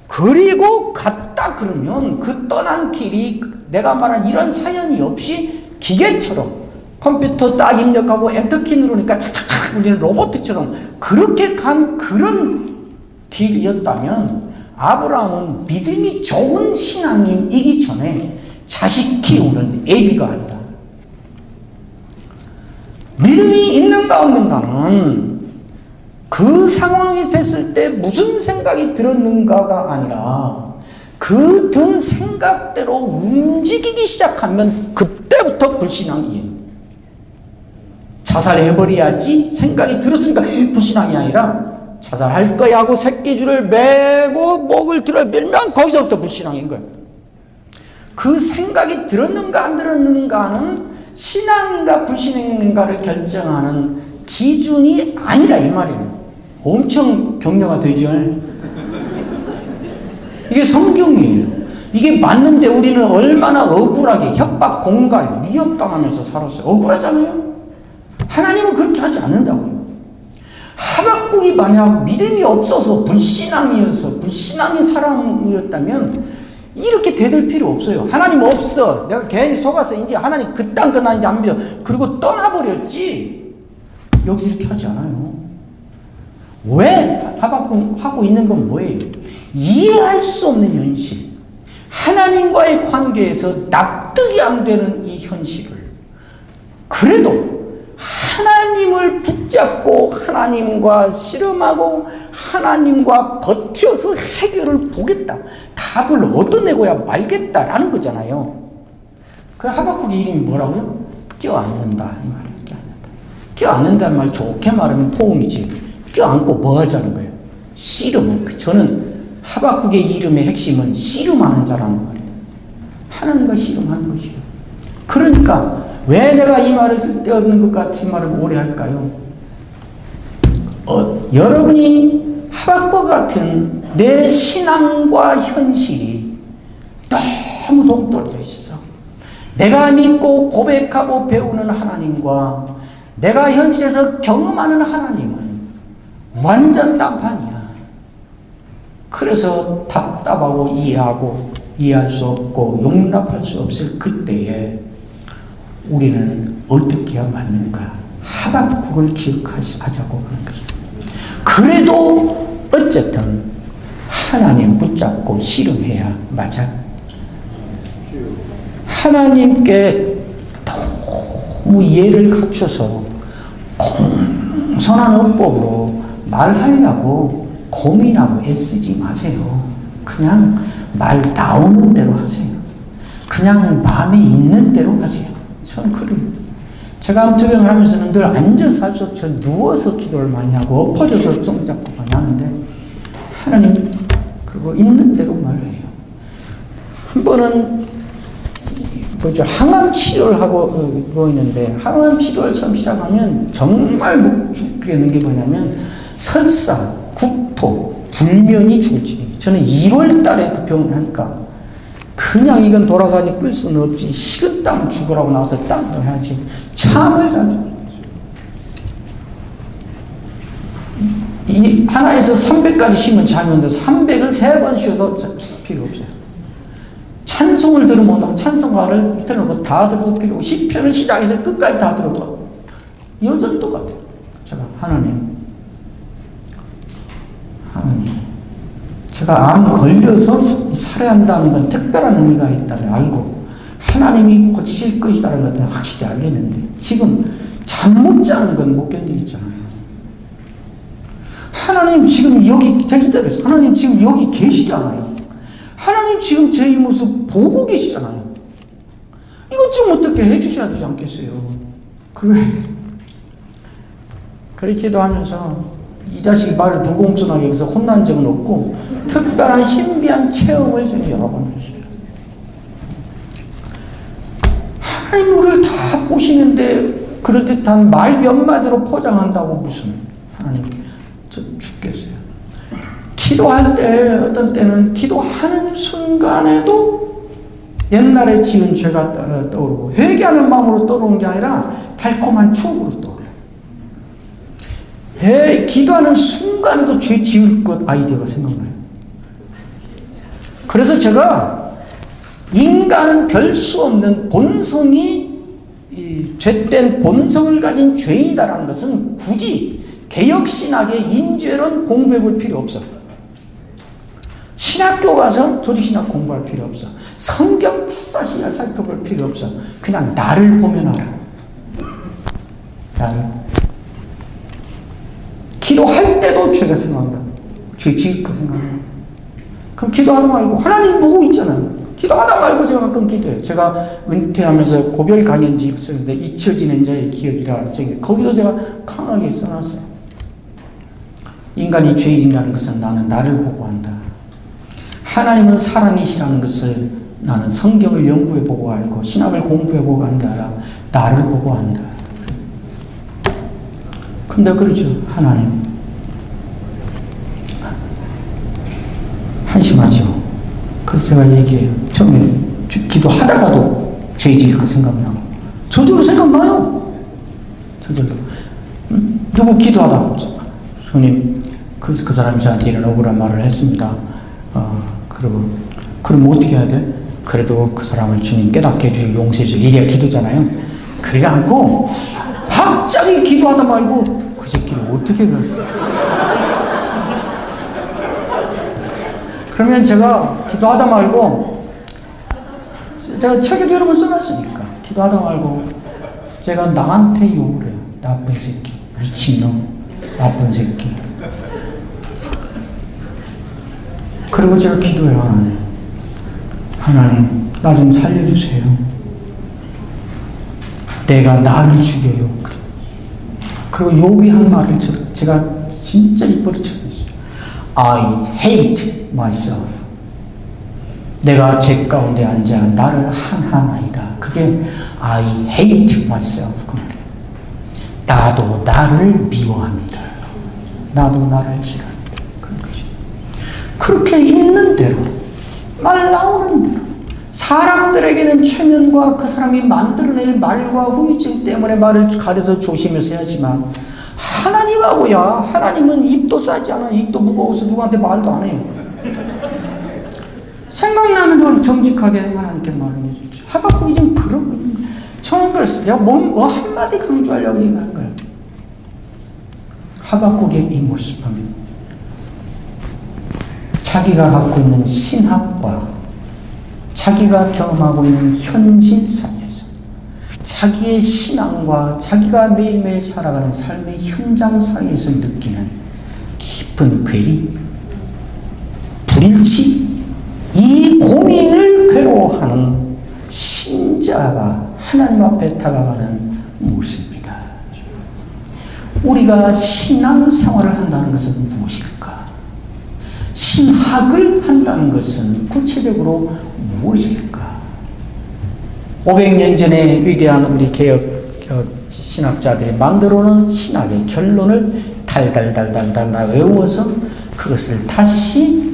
그리고 갔다 그러면 그 떠난 길이 내가 말한 이런 사연이 없이 기계처럼 컴퓨터 딱 입력하고 엔터키 누르니까 착착착 울리는 로봇처럼 그렇게 간 그런 길이었다면 아브라함은 믿음이 좋은 신앙인이기 전에 자식 키우는 애비가 아니다. 믿음이 있는가 없는가는 그 상황이 됐을 때 무슨 생각이 들었는가가 아니라 그 든 생각대로 움직이기 시작하면 그때부터 불신앙이에요. 자살해버려야지 생각이 들었으니까 불신앙이 아니라 자살할 거야 하고 새끼줄을 매고 목을 들어 밀면 거기서부터 불신앙인 거예요. 그 생각이 들었는가 안 들었는가는 신앙인가 불신앙인가를 결정하는 기준이 아니라 이 말이에요. 엄청 격려가 되죠. 이게 성경이에요. 이게 맞는데 우리는 얼마나 억울하게 협박, 공갈, 위협당하면서 살았어요. 억울하잖아요. 하나님은 그렇게 하지 않는다고요. 하박국이 만약 믿음이 없어서 불신앙이어서 불신앙의 사람이었다면 이렇게 대들 필요 없어요. 하나님 없어. 내가 괜히 속아서 이제 하나님 그딴 건 아닌지 안 믿어. 그리고 떠나버렸지. 여기서 이렇게 하지 않아요. 왜 하박국 하고 있는 건 뭐예요? 이해할 수 없는 현실. 하나님과의 관계에서 납득이 안 되는 이 현실을 그래도 하나님을 붙잡고 하나님과 씨름하고 하나님과 버텨서 해결을 보겠다. 답을 얻어내고야 말겠다라는 거잖아요. 그 하박국의 이름이 뭐라고요? 껴안는다. 이 말이에요. 껴안는다는 말 좋게 말하면 포옹이지. 껴안고 뭐 하자는 거예요? 씨름. 저는 하박국의 이름의 핵심은 씨름하는 자라는 말이에요. 하나님과 씨름하는 것이에요. 그러니까 왜 내가 이 말을 쓸데없는 것 같은 말을 오래 할까요? 여러분이 하박국 같은 내 신앙과 현실이 너무 동떨어져 있어. 내가 믿고 고백하고 배우는 하나님과 내가 현실에서 경험하는 하나님은 완전 딴판이야. 그래서 답답하고 이해할 수 없고 용납할 수 없을 그때에 우리는 어떻게 해야 맞는가? 하박국을 기억하자고 하는 거죠. 그래도 어쨌든 하나님 붙잡고 씨름해야 맞아. 하나님께 너무 이해를 갖춰서 공손한 어법으로 말하려고 고민하고 애쓰지 마세요. 그냥 말 나오는 대로 하세요. 그냥 마음에 있는 대로 하세요. 전 그래요. 제가 암투병을 하면서는 늘 앉아서 할 수 없죠. 누워서 기도를 많이 하고 엎어져서 손잡고 많이 하는데 하나님 그리고 있는 대로 말해요. 한 번은 항암 치료를 하고 있는데 항암 치료를 처음 시작하면 정말 못 죽겠는 게 뭐냐면 설사, 국토, 불면이 죽을지. 저는 1월 달에 그 병을 하니까 그냥 이건 돌아가니 끌 수는 없지. 식은땀 죽으라고 나와서 땀을 해야지. 잠을 자죠. 이 하나에서 300까지 쉬면 잠이 오는데 300을 3번 쉬어도 필요 없어요. 찬송을 들으면 찬송가를 들어도 다 들어도 필요 없고 시편을 시작해서 끝까지 다 들어도 여전히 똑같아요. 제가 하나님 제가 암 걸려서 살아야 한다는 건 특별한 의미가 있다를 알고 하나님이 고치실 것이라는 것은 확실히 알겠는데 지금 잠 못 자는 건 못 견디겠잖아요. 하나님 지금 여기 기다렸어요. 하나님 지금 여기 계시잖아요. 하나님 지금 저희 모습 보고 계시잖아요. 이것 좀 어떻게 해주셔야 되지 않겠어요? 그렇게도 하면서 이 자식이 말을 무공손하게 해서 혼난 적은 없고 특별한 신비한 체험을 저는 여러 번 했어요. 하나님 우리를 다 보시는데 그럴듯한 말 몇 마디로 포장한다고 무슨 하나님 저 죽겠어요. 기도할 때 어떤 때는 기도하는 순간에도 옛날에 지은 죄가 떠오르고 회개하는 마음으로 떠오르는 게 아니라 달콤한 추억으로 떠올라요. 기도하는 순간에도 죄 지을 것 아이디어가 생각나요. 그래서 제가 인간은 별 수 없는 본성이 죄된 본성을 가진 죄이다라는 것은 굳이 개혁신학의 인죄론 공부해 볼 필요 없어. 신학교 가서 조직신학 공부할 필요 없어. 성경 샅샅이 살펴볼 필요 없어. 그냥 나를 보면 알아. 나를. 기도할 때도 죄가 생각나. 죄 지을 거 생각나. 그럼 기도하다 말고 하나님 보고 있잖아요. 기도하다 말고 제가 가끔 기도해요. 제가 은퇴하면서 고별 강연지 쓰는데 잊혀지는 자의 기억이라 거기도 제가 강하게 써놨어요. 인간이 죄인이라는 것은 나는 나를 보고 한다. 하나님은 사랑이시라는 것을 나는 성경을 연구해보고 알고 신학을 공부해보고 하는 게 아니라 나를 보고 한다. 근데 그러죠. 하나님 한심하죠. 그래서 제가 얘기해요. 처음에 기도하다가도 죄 지을 거 생각나고 저절로 생각나요. 저절로. 누구 기도하다 손님 그 사람이 저한테 이런 억울한 말을 했습니다. 그럼 어떻게 해야 돼? 그래도 그 사람을 주님 깨닫게 해주시고 용서해 주시고 이래야 기도잖아요. 그래 않고 갑자기 기도하다 말고 그 새끼를 어떻게 해? 그러면 제가 기도하다 말고 제가 책에도 여러 번 써놨으니까 기도하다 말고 제가 나한테 욕을 해요. 나쁜 새끼, 미친놈, 나쁜 새끼. 그리고 제가 기도해요. 하나님 나 좀 살려주세요. 내가 나를 죽여요. 그리고 욥이 한 말을 제가 진짜 이쁘게 쳤어요. I hate myself. 내가 죄 가운데 앉아 나를 한하나이다. 그게 I hate myself. 그 말이에요. 나도 나를 미워합니다. 나도 나를 싫어합니다. 그런 거죠. 그렇게 있는 대로 말 나오는 대로 사람들에게는 최면과 그 사람이 만들어낼 말과 후유증 때문에 말을 가려서 조심해서 해야지만 하나님하고야 하나님은 입도 싸지 않아. 입도 무거워서 누구한테 말도 안 해요. 생각나는 걸 정직하게 하나님께 말해 주십시오. 하박국이 좀 그러고 있는 거예요. 저는 그랬어요. 내가 뭐 한마디 강조하려고 얘기한 거예요. 하박국의 이 모습은 자기가 갖고 있는 신학과 자기가 경험하고 있는 현실 사회에서 자기의 신앙과 자기가 매일매일 살아가는 삶의 현장 사이에서 느끼는 깊은 괴리, 불일치, 이 고민을 괴로워하는 신자가 하나님 앞에 다가가는 모습입니다. 우리가 신앙생활을 한다는 것은 무엇일까? 신학을 한다는 것은 구체적으로 무엇일까? 500년 전에 위대한 우리 개혁 신학자들이 만들어놓은 신학의 결론을 달달달달달 외워서 그것을 다시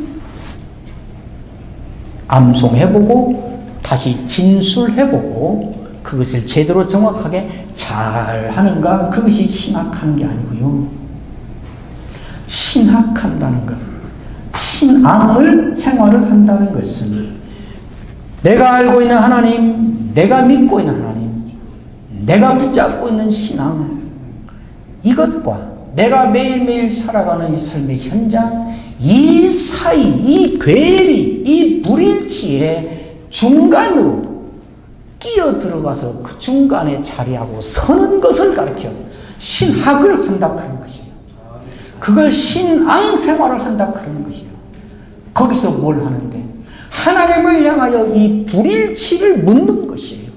암송해보고 다시 진술해보고 그것을 제대로 정확하게 잘 하는가? 그것이 신학하는 게 아니고요. 신학한다는 것, 신앙을 생활을 한다는 것은 내가 알고 있는 하나님, 내가 믿고 있는 하나님, 내가 붙잡고 있는 신앙, 이것과 내가 매일매일 살아가는 이 삶의 현장, 이 사이, 이 괴리, 이 불일치의 중간으로 끼어 들어가서 그 중간에 자리하고 서는 것을 가르쳐 신학을 한다 그런 것이에요. 그걸 신앙 생활을 한다 그런 것이에요. 거기서 뭘 하는데? 하나님을 향하여 이 불일치를 묻는 것이에요.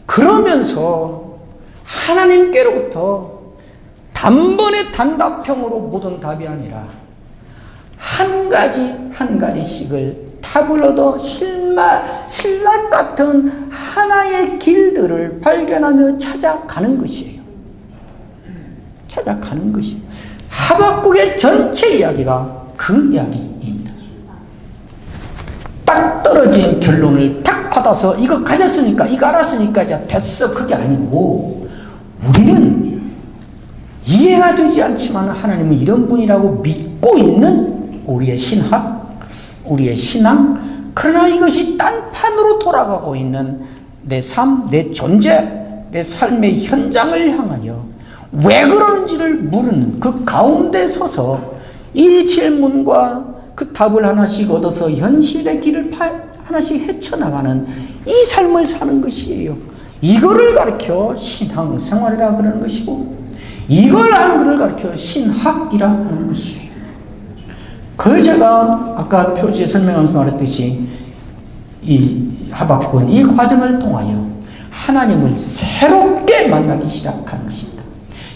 그러면서 하나님께로부터 단번에 단답형으로 모든 답이 아니라 한 가지씩을 답을 얻어 신락 같은 하나의 길들을 발견하며 찾아가는 것이에요. 찾아가는 것이에요. 하박국의 전체 이야기가 그 이야기입니다. 딱 떨어진 이론적인 결론을 탁 받아서 이거 가졌으니까 이거 알았으니까 이제 됐어, 그게 아니고 우리는 이해가 되지 않지만 하나님은 이런 분이라고 믿고 있는 우리의 신학, 우리의 신앙, 그러나 이것이 딴판으로 돌아가고 있는 내 삶, 내 존재, 내 삶의 현장을 향하여 왜 그러는지를 물은 그 가운데 서서 이 질문과 그 답을 하나씩 얻어서 현실의 길을 하나씩 헤쳐나가는 이 삶을 사는 것이에요. 이거를 가르쳐 신앙생활이라 그러는 것이고, 이걸 하는 것을 가르쳐 신학이라 하는 것이에요. 그 제가 아까 표지에 설명하면서 말했듯이 이 하박국은 이 과정을 통하여 하나님을 새롭게 만나기 시작하는 것입니다.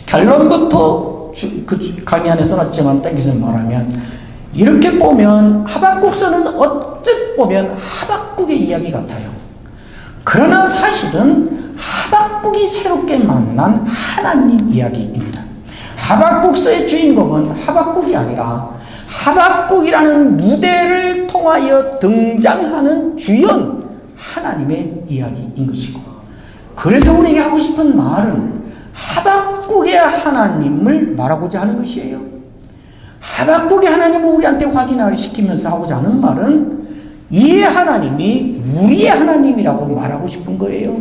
결론부터 그 강의 안에 써놨지만 땡겨서 말하면 이렇게 보면 하박국서는 어떻게 보면 하박국의 이야기 같아요. 그러나 사실은 하박국이 새롭게 만난 하나님 이야기입니다. 하박국서의 주인공은 하박국이 아니라 하박국이라는 무대를 통하여 등장하는 주연 하나님의 이야기인 것이고, 그래서 우리에게 하고 싶은 말은 하박국의 하나님을 말하고자 하는 것이에요. 하박국의 하나님을 우리한테 확인시키면서 하고자 하는 말은 이 하나님이 우리의 하나님이라고 말하고 싶은 거예요.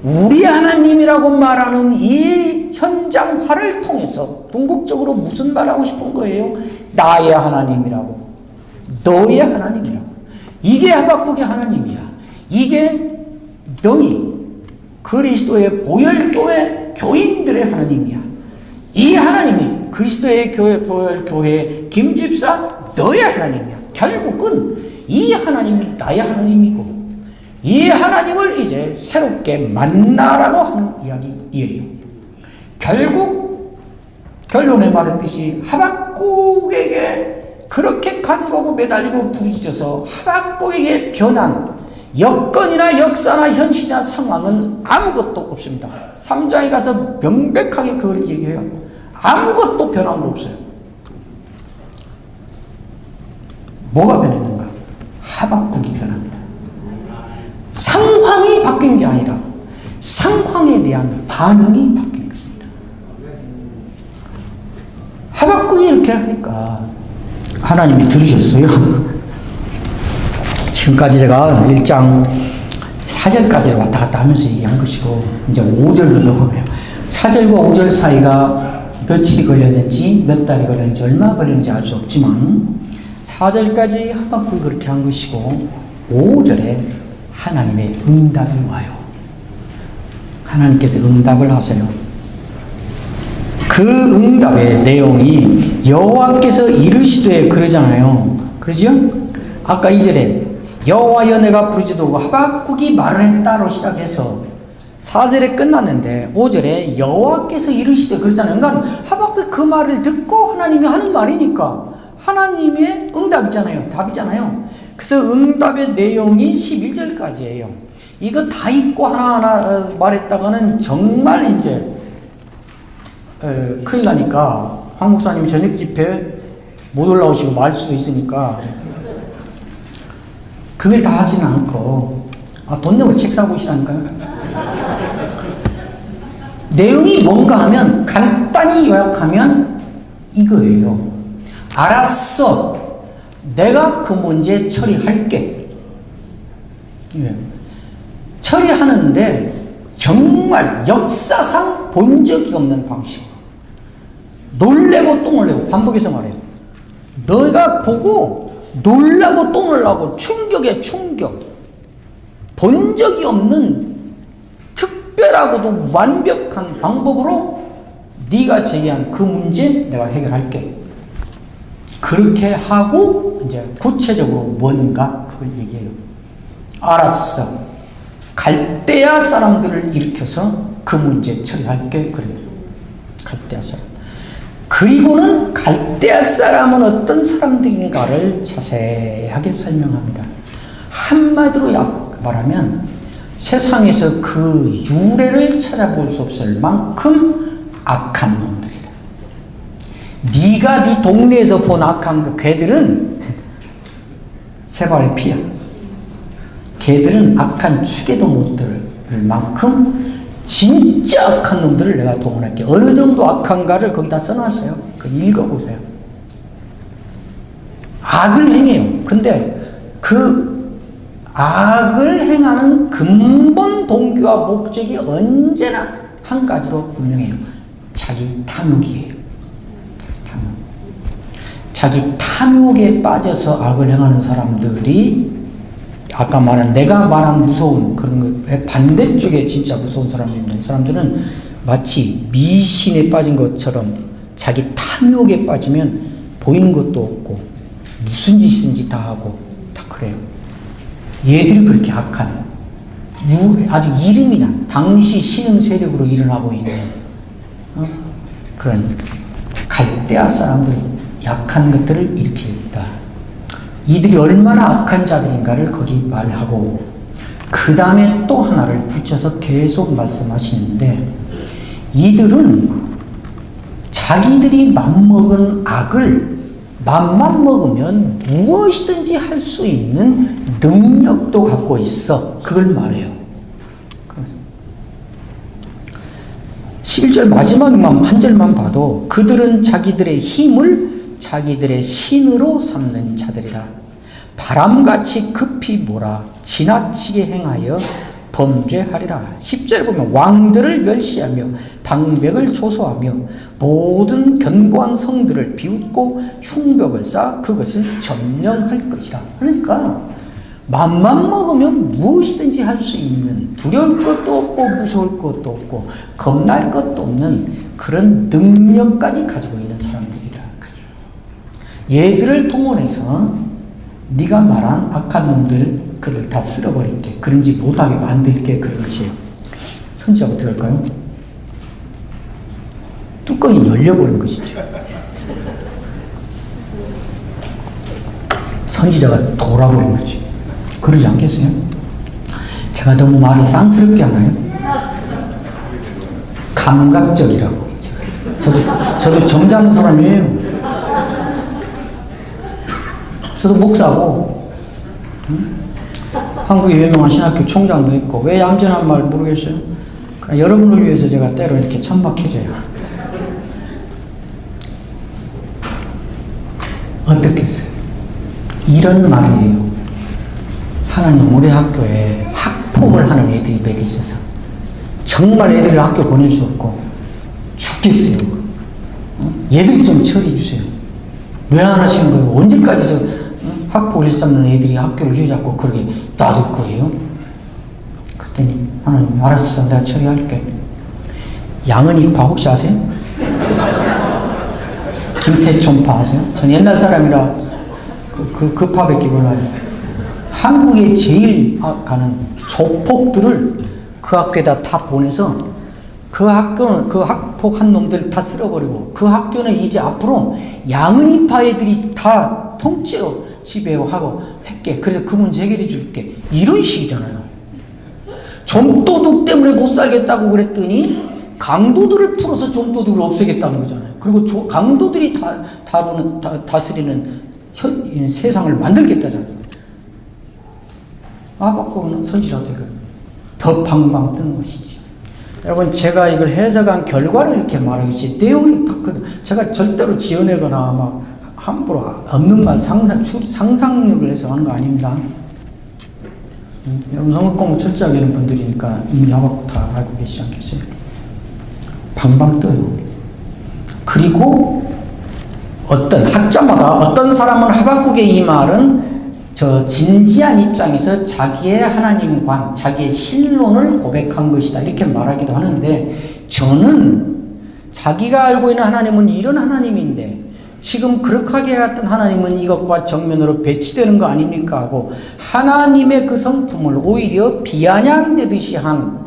우리의 하나님이라고 말하는 이 현장화를 통해서 궁극적으로 무슨 말하고 싶은 거예요? 나의 하나님이라고, 너의 하나님이라고. 이게 하박국의 하나님이야. 이게 너희 그리스도의 보혈교회 교인들의 하나님이야. 이 하나님이 그리스도의 보혈교회 김집사 너의 하나님이야. 결국은 이 하나님이 나의 하나님이고, 이 하나님을 이제 새롭게 만나라고 하는 이야기예요. 결국 결론에 말했듯이 하박국에게 그렇게 간구하고 매달리고 부딪혀서 하박국에게 변한 여건이나 역사나 현실이나 상황은 아무것도 없습니다. 3장에 가서 명백하게 그걸 얘기해요. 아무것도 변한 거 없어요. 뭐가 변했는가? 하박국이 변합니다. 상황이 바뀐 게 아니라 상황에 대한 반응이 바뀐 것입니다. 하박국이 이렇게 하니까 하나님이 들으셨어요. 지금까지 제가 1장 4절까지 왔다 갔다 하면서 얘기한 것이고, 이제 5절로 넘어가요. 4절과 5절 사이가 며칠이 걸렸는지 몇 달이 걸렸는지 얼마 걸렸는지 알 수 없지만 4절까지 하박국이 그렇게 한 것이고 5절에 하나님의 응답이 와요. 하나님께서 응답을 하세요. 그 응답의 내용이 여호와께서 이르시되 그러잖아요. 그러죠? 아까 2절에 여호와여 내가 부르짖어도 하박국이 말을 했다로 시작해서 4절에 끝났는데 5절에 여호와께서 이르시되 그러잖아요. 그러니까 하박국이 그 말을 듣고 하나님이 하는 말이니까 하나님의 응답이잖아요. 답이잖아요. 그래서 응답의 내용이 11절까지예요. 이거 다 읽고 하나하나 말했다가는 정말 이제 큰일 나니까 황 목사님이 저녁 집회 못 올라오시고 말 수도 있으니까 그걸 다 하지는 않고 돈 내고 책 사고 오시라니까요. 내용이 뭔가 하면 간단히 요약하면 이거예요. 알았어. 내가 그 문제 처리할게. 예. 처리하는데 정말 역사상 본 적이 없는 방식으로 놀래고 또 놀래고 반복해서 말해요. 너가 보고 놀라고 또 놀라고 충격에 충격. 본 적이 없는 특별하고도 완벽한 방법으로 네가 제기한 그 문제 내가 해결할게. 그렇게 하고 이제 구체적으로 뭔가 그걸 얘기해요. 알았어. 갈대아 사람들을 일으켜서 그 문제 처리할게. 그래요. 갈대아 사람. 그리고는 갈대아 사람은 어떤 사람들인가를 자세하게 설명합니다. 한마디로 말하면 세상에서 그 유래를 찾아볼 수 없을 만큼 악한 놈들이다. 네가 네 동네에서 본 악한 그 개들은 세 발의 피야. 걔들은 악한 축에도 못 들을 만큼 진짜 악한 놈들을 내가 동원할게. 어느 정도 악한가를 거기다 써놨어요. 그 읽어보세요. 악을 행해요. 근데 그 악을 행하는 근본 동기와 목적이 언제나 한 가지로 분명해요. 자기 탐욕이에요. 자기 탐욕에 빠져서 악을 행하는 사람들이 아까 말한 내가 말한 무서운 그런 거 반대쪽에 진짜 무서운 사람입니다. 이 사람들은 마치 미신에 빠진 것처럼 자기 탐욕에 빠지면 보이는 것도 없고 무슨 짓인지 다 하고 다 그래요. 얘들이 그렇게 악한 아주 이름이 난 당시 신흥 세력으로 일어나고 있는 그런 갈대아 사람들 약한 것들을 일으키겠다. 이들이 얼마나 악한 자들인가를 거기 말하고 그 다음에 또 하나를 붙여서 계속 말씀하시는데 이들은 자기들이 맘먹은 악을 맘만 먹으면 무엇이든지 할 수 있는 능력도 갖고 있어. 그걸 말해요. 11절 마지막만 한 절만 봐도 그들은 자기들의 힘을 자기들의 신으로 삼는 자들이라. 바람같이 급히 몰아 지나치게 행하여 범죄하리라. 10절에 보면 왕들을 멸시하며 방백을 조소하며 모든 견고한 성들을 비웃고 흉벽을 쌓아 그것을 점령할 것이라. 그러니까 맘만 먹으면 무엇이든지 할 수 있는 두려울 것도 없고 무서울 것도 없고 겁날 것도 없는 그런 능력까지 가지고 있는 사람들이라. 얘들을 동원해서 네가 말한 악한 놈들 그들 다 쓸어버릴게. 그런지 못하게 만들게. 그런 것이에요. 선지자가 어떻게 할까요? 뚜껑이 열려버린 것이죠. 선지자가 돌아버린 거지. 그러지 않겠어요? 제가 너무 말을 쌍스럽게 하나요? 감각적이라고. 저도 정자하는 사람이에요. 저도 목사고, 한국의 유명한 신학교 총장도 있고, 왜 얌전한 말 모르겠어요? 그러니까 여러분을 위해서 제가 때로 이렇게 천막해줘요. 어떻겠어요? 이런 말이에요. 하나님 우리 학교에 학폭을 하는 애들이 몇 있어서 정말 애들을 학교 보낼 수 없고 죽겠어요. 얘들 좀 처리해 주세요. 왜 안 하시는 거예요? 언제까지 저 학폭을 일삼는 애들이 학교를 휘잡고 그렇게 놔둘 거예요? 그랬더니 하나님 알았어, 내가 처리할게. 양은이파 혹시 아세요? 김태촌파 아세요? 전 옛날 사람이라 그 파밖에 몰라요. 한국에 제일 가는 조폭들을 그 학교에다 다 보내서 그 학교는 그 학폭한 놈들 다 쓸어버리고 그 학교는 이제 앞으로 양은이파 애들이 다 통째로 지배하고 할게. 그래서 그 문제 해결해 줄게. 이런 식이잖아요. 좀도둑 때문에 못 살겠다고 그랬더니 강도들을 풀어서 좀도둑을 없애겠다는 거잖아요. 그리고 강도들이 다스리는 세상을 만들겠다잖아요. 아바코는 선지자가 더 방방 뜨는 것이지. 여러분, 제가 이걸 해석한 결과를 이렇게 말하겠지, 내용이 제가 절대로 지어내거나 막 함부로 없는 말 상상력을 해서 하는 거 아닙니다. 여러분, 성경 공부 철저하게 하는 분들이니까 이미 하박국 다 알고 계시지 않겠어요? 방방 떠요. 그리고 어떤 학자마다 어떤 사람은 하박국의 이 말은 저 진지한 입장에서 자기의 하나님관, 자기의 신론을 고백한 것이다 이렇게 말하기도 하는데, 저는 자기가 알고 있는 하나님은 이런 하나님인데 지금 그렇게 해왔던 하나님은 이것과 정면으로 배치되는 거 아닙니까 하고 하나님의 그 성품을 오히려 비아냥대듯이 한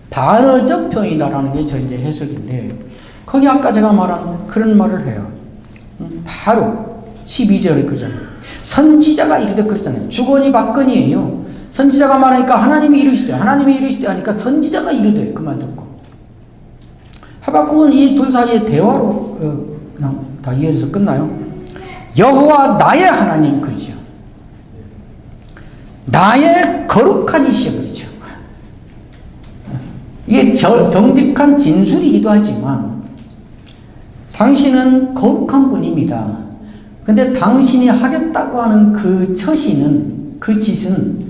반어적 표현이다라는 게 저 이제 해석인데, 거기 아까 제가 말한 그런 말을 해요. 바로 12절에 그잖아요. 선지자가 이르되 그랬잖아요. 주거니 받거니예요. 선지자가 말하니까 하나님이 이르시되, 하나님이 이르시되 하니까 선지자가 이르되, 그 말 듣고 하박국은 이 둘 사이의 대화로 그냥 다 이어져서 끝나요. 여호와 나의 하나님, 그러죠. 나의 거룩한 이시여버리죠. 이게 정직한 진술이기도 하지만 당신은 거룩한 분입니다. 근데 당신이 하겠다고 하는 그 처신은, 그 짓은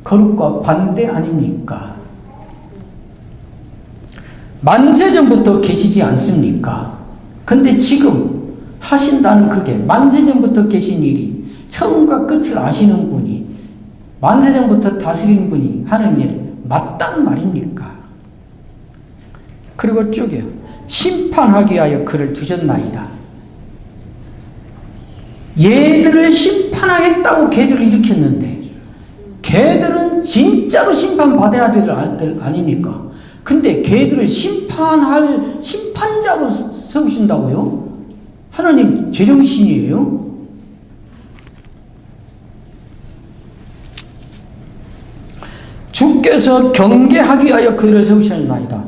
거룩과 반대 아닙니까? 만세전부터 계시지 않습니까? 근데 지금 하신다는 그게 만세전부터 계신 일이 처음과 끝을 아시는 분이, 만세전부터 다스리는 분이 하는 일 맞단 말입니까? 그리고 쭉이요. 심판하기 위하여 그를 두셨나이다. 얘들을 심판하겠다고 걔들을 일으켰는데 걔들은 진짜로 심판받아야 될 아들 아닙니까? 근데 걔들을 심판할 심판자로 세우신다고요? 하나님 제정신이에요? 주께서 경계하기 위하여 그들을 세우셨나이다.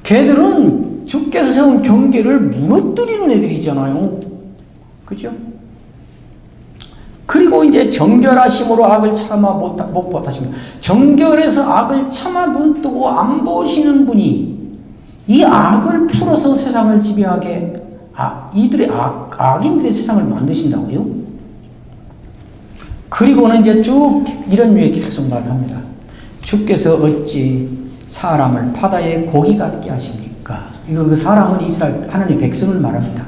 걔들은 주께서 세운 경계를 무너뜨리는 애들이잖아요. 그죠? 그리고 이제 정결하심으로 악을 참아 못 받으시면, 정결해서 악을 참아 눈 뜨고 안 보시는 분이 이 악을 풀어서 세상을 지배하게, 이들의 악인들의 세상을 만드신다고요? 그리고는 이제 쭉 이런 류의 계속 말을 합니다. 주께서 어찌 사람을 바다에 고기 같게 하십니까? 이거 그 사람은 이스라엘 하나님의 백성을 말합니다.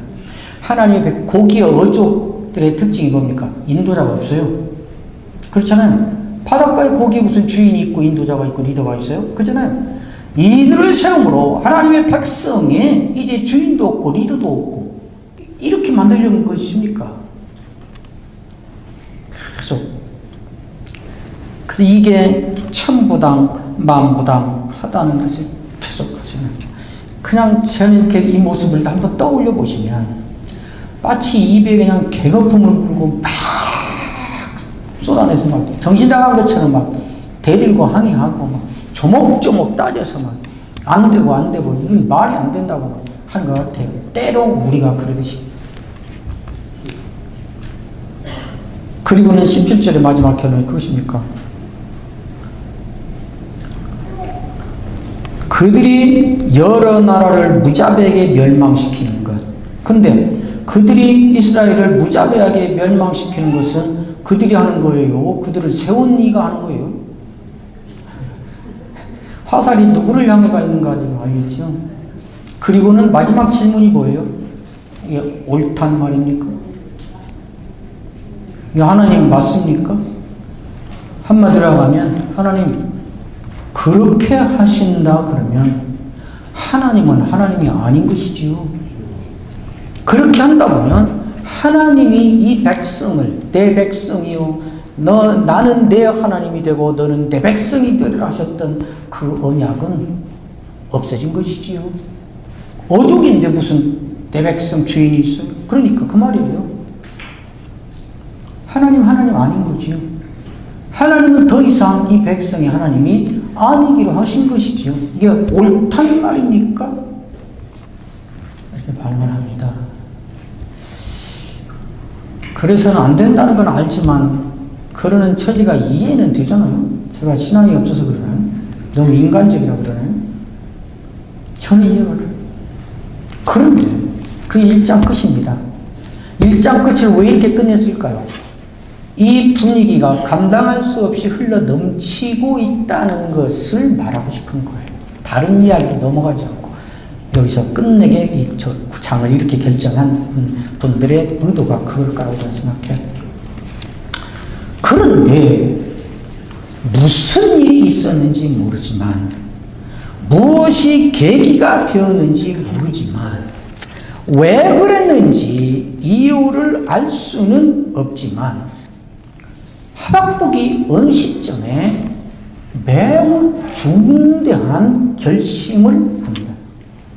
하나님의 고기의 어족들의 특징이 뭡니까? 인도자가 없어요. 그렇잖아요. 바닷가에 고기 무슨 주인이 있고 인도자가 있고 리더가 있어요? 그렇잖아요. 이들을 세움으로 하나님의 백성에 이제 주인도 없고 리더도 없고 이렇게 만들려는 것입니까? 계속. 그래서 이게 천부당 만부당 하다는 것을 계속 하시는 거죠. 그냥 저는 이렇게 이 모습을 한번 떠올려 보시면 마치 입에 그냥 개거품을 불고 막 쏟아내서 막 정신 나간 것처럼 막 대들고 항의하고 막 조목조목 따져서 막 안 되고 이건 말이 안 된다고 하는 것 같아요. 때로 우리가 그러듯이. 그리고는 17절의 마지막 결론이 그것입니까? 그들이 여러 나라를 무자비하게 멸망시키는 것. 근데 그들이 이스라엘을 무자비하게 멸망시키는 것은 그들이 하는 거예요? 그들을 세운 이가 하는 거예요? 화살이 누구를 향해 가 있는가 지금 알겠죠? 그리고는 마지막 질문이 뭐예요? 이게 옳단 말입니까? 이 하나님 맞습니까? 한마디로 하면 하나님 그렇게 하신다 그러면 하나님은 하나님이 아닌 것이지요. 그렇게 한다 보면 하나님이 이 백성을 내 백성이요 나는 내 하나님이 되고 너는 내 백성이 되리라 하셨던 그 언약은 없어진 것이지요. 어족인데 무슨 내 백성 주인이 있어요? 그러니까 그 말이에요. 하나님 아닌 거지요. 하나님은 더 이상 이 백성의 하나님이 아니기로 하신 것이지요. 이게 옳단 말입니까? 이렇게 반응을 합니다. 그래서는 안 된다는 건 알지만 그러는 처지가 이해는 되잖아요. 제가 신앙이 없어서 그러나요? 너무 인간적이라고 그러나요? 저는 이해가 돼요. 그런데 그 1장 끝입니다. 1장 끝을 왜 이렇게 끝냈을까요? 이 분위기가 감당할 수 없이 흘러 넘치고 있다는 것을 말하고 싶은 거예요. 다른 이야기로 넘어가지 않고 여기서 끝내게 이 장을 이렇게 결정한 분들의 의도가 그럴 거라고 저는 생각해요. 그런데 무슨 일이 있었는지 모르지만 무엇이 계기가 되었는지 모르지만 왜 그랬는지 이유를 알 수는 없지만 하박국이 언식전에 매우 중대한 결심을 합니다.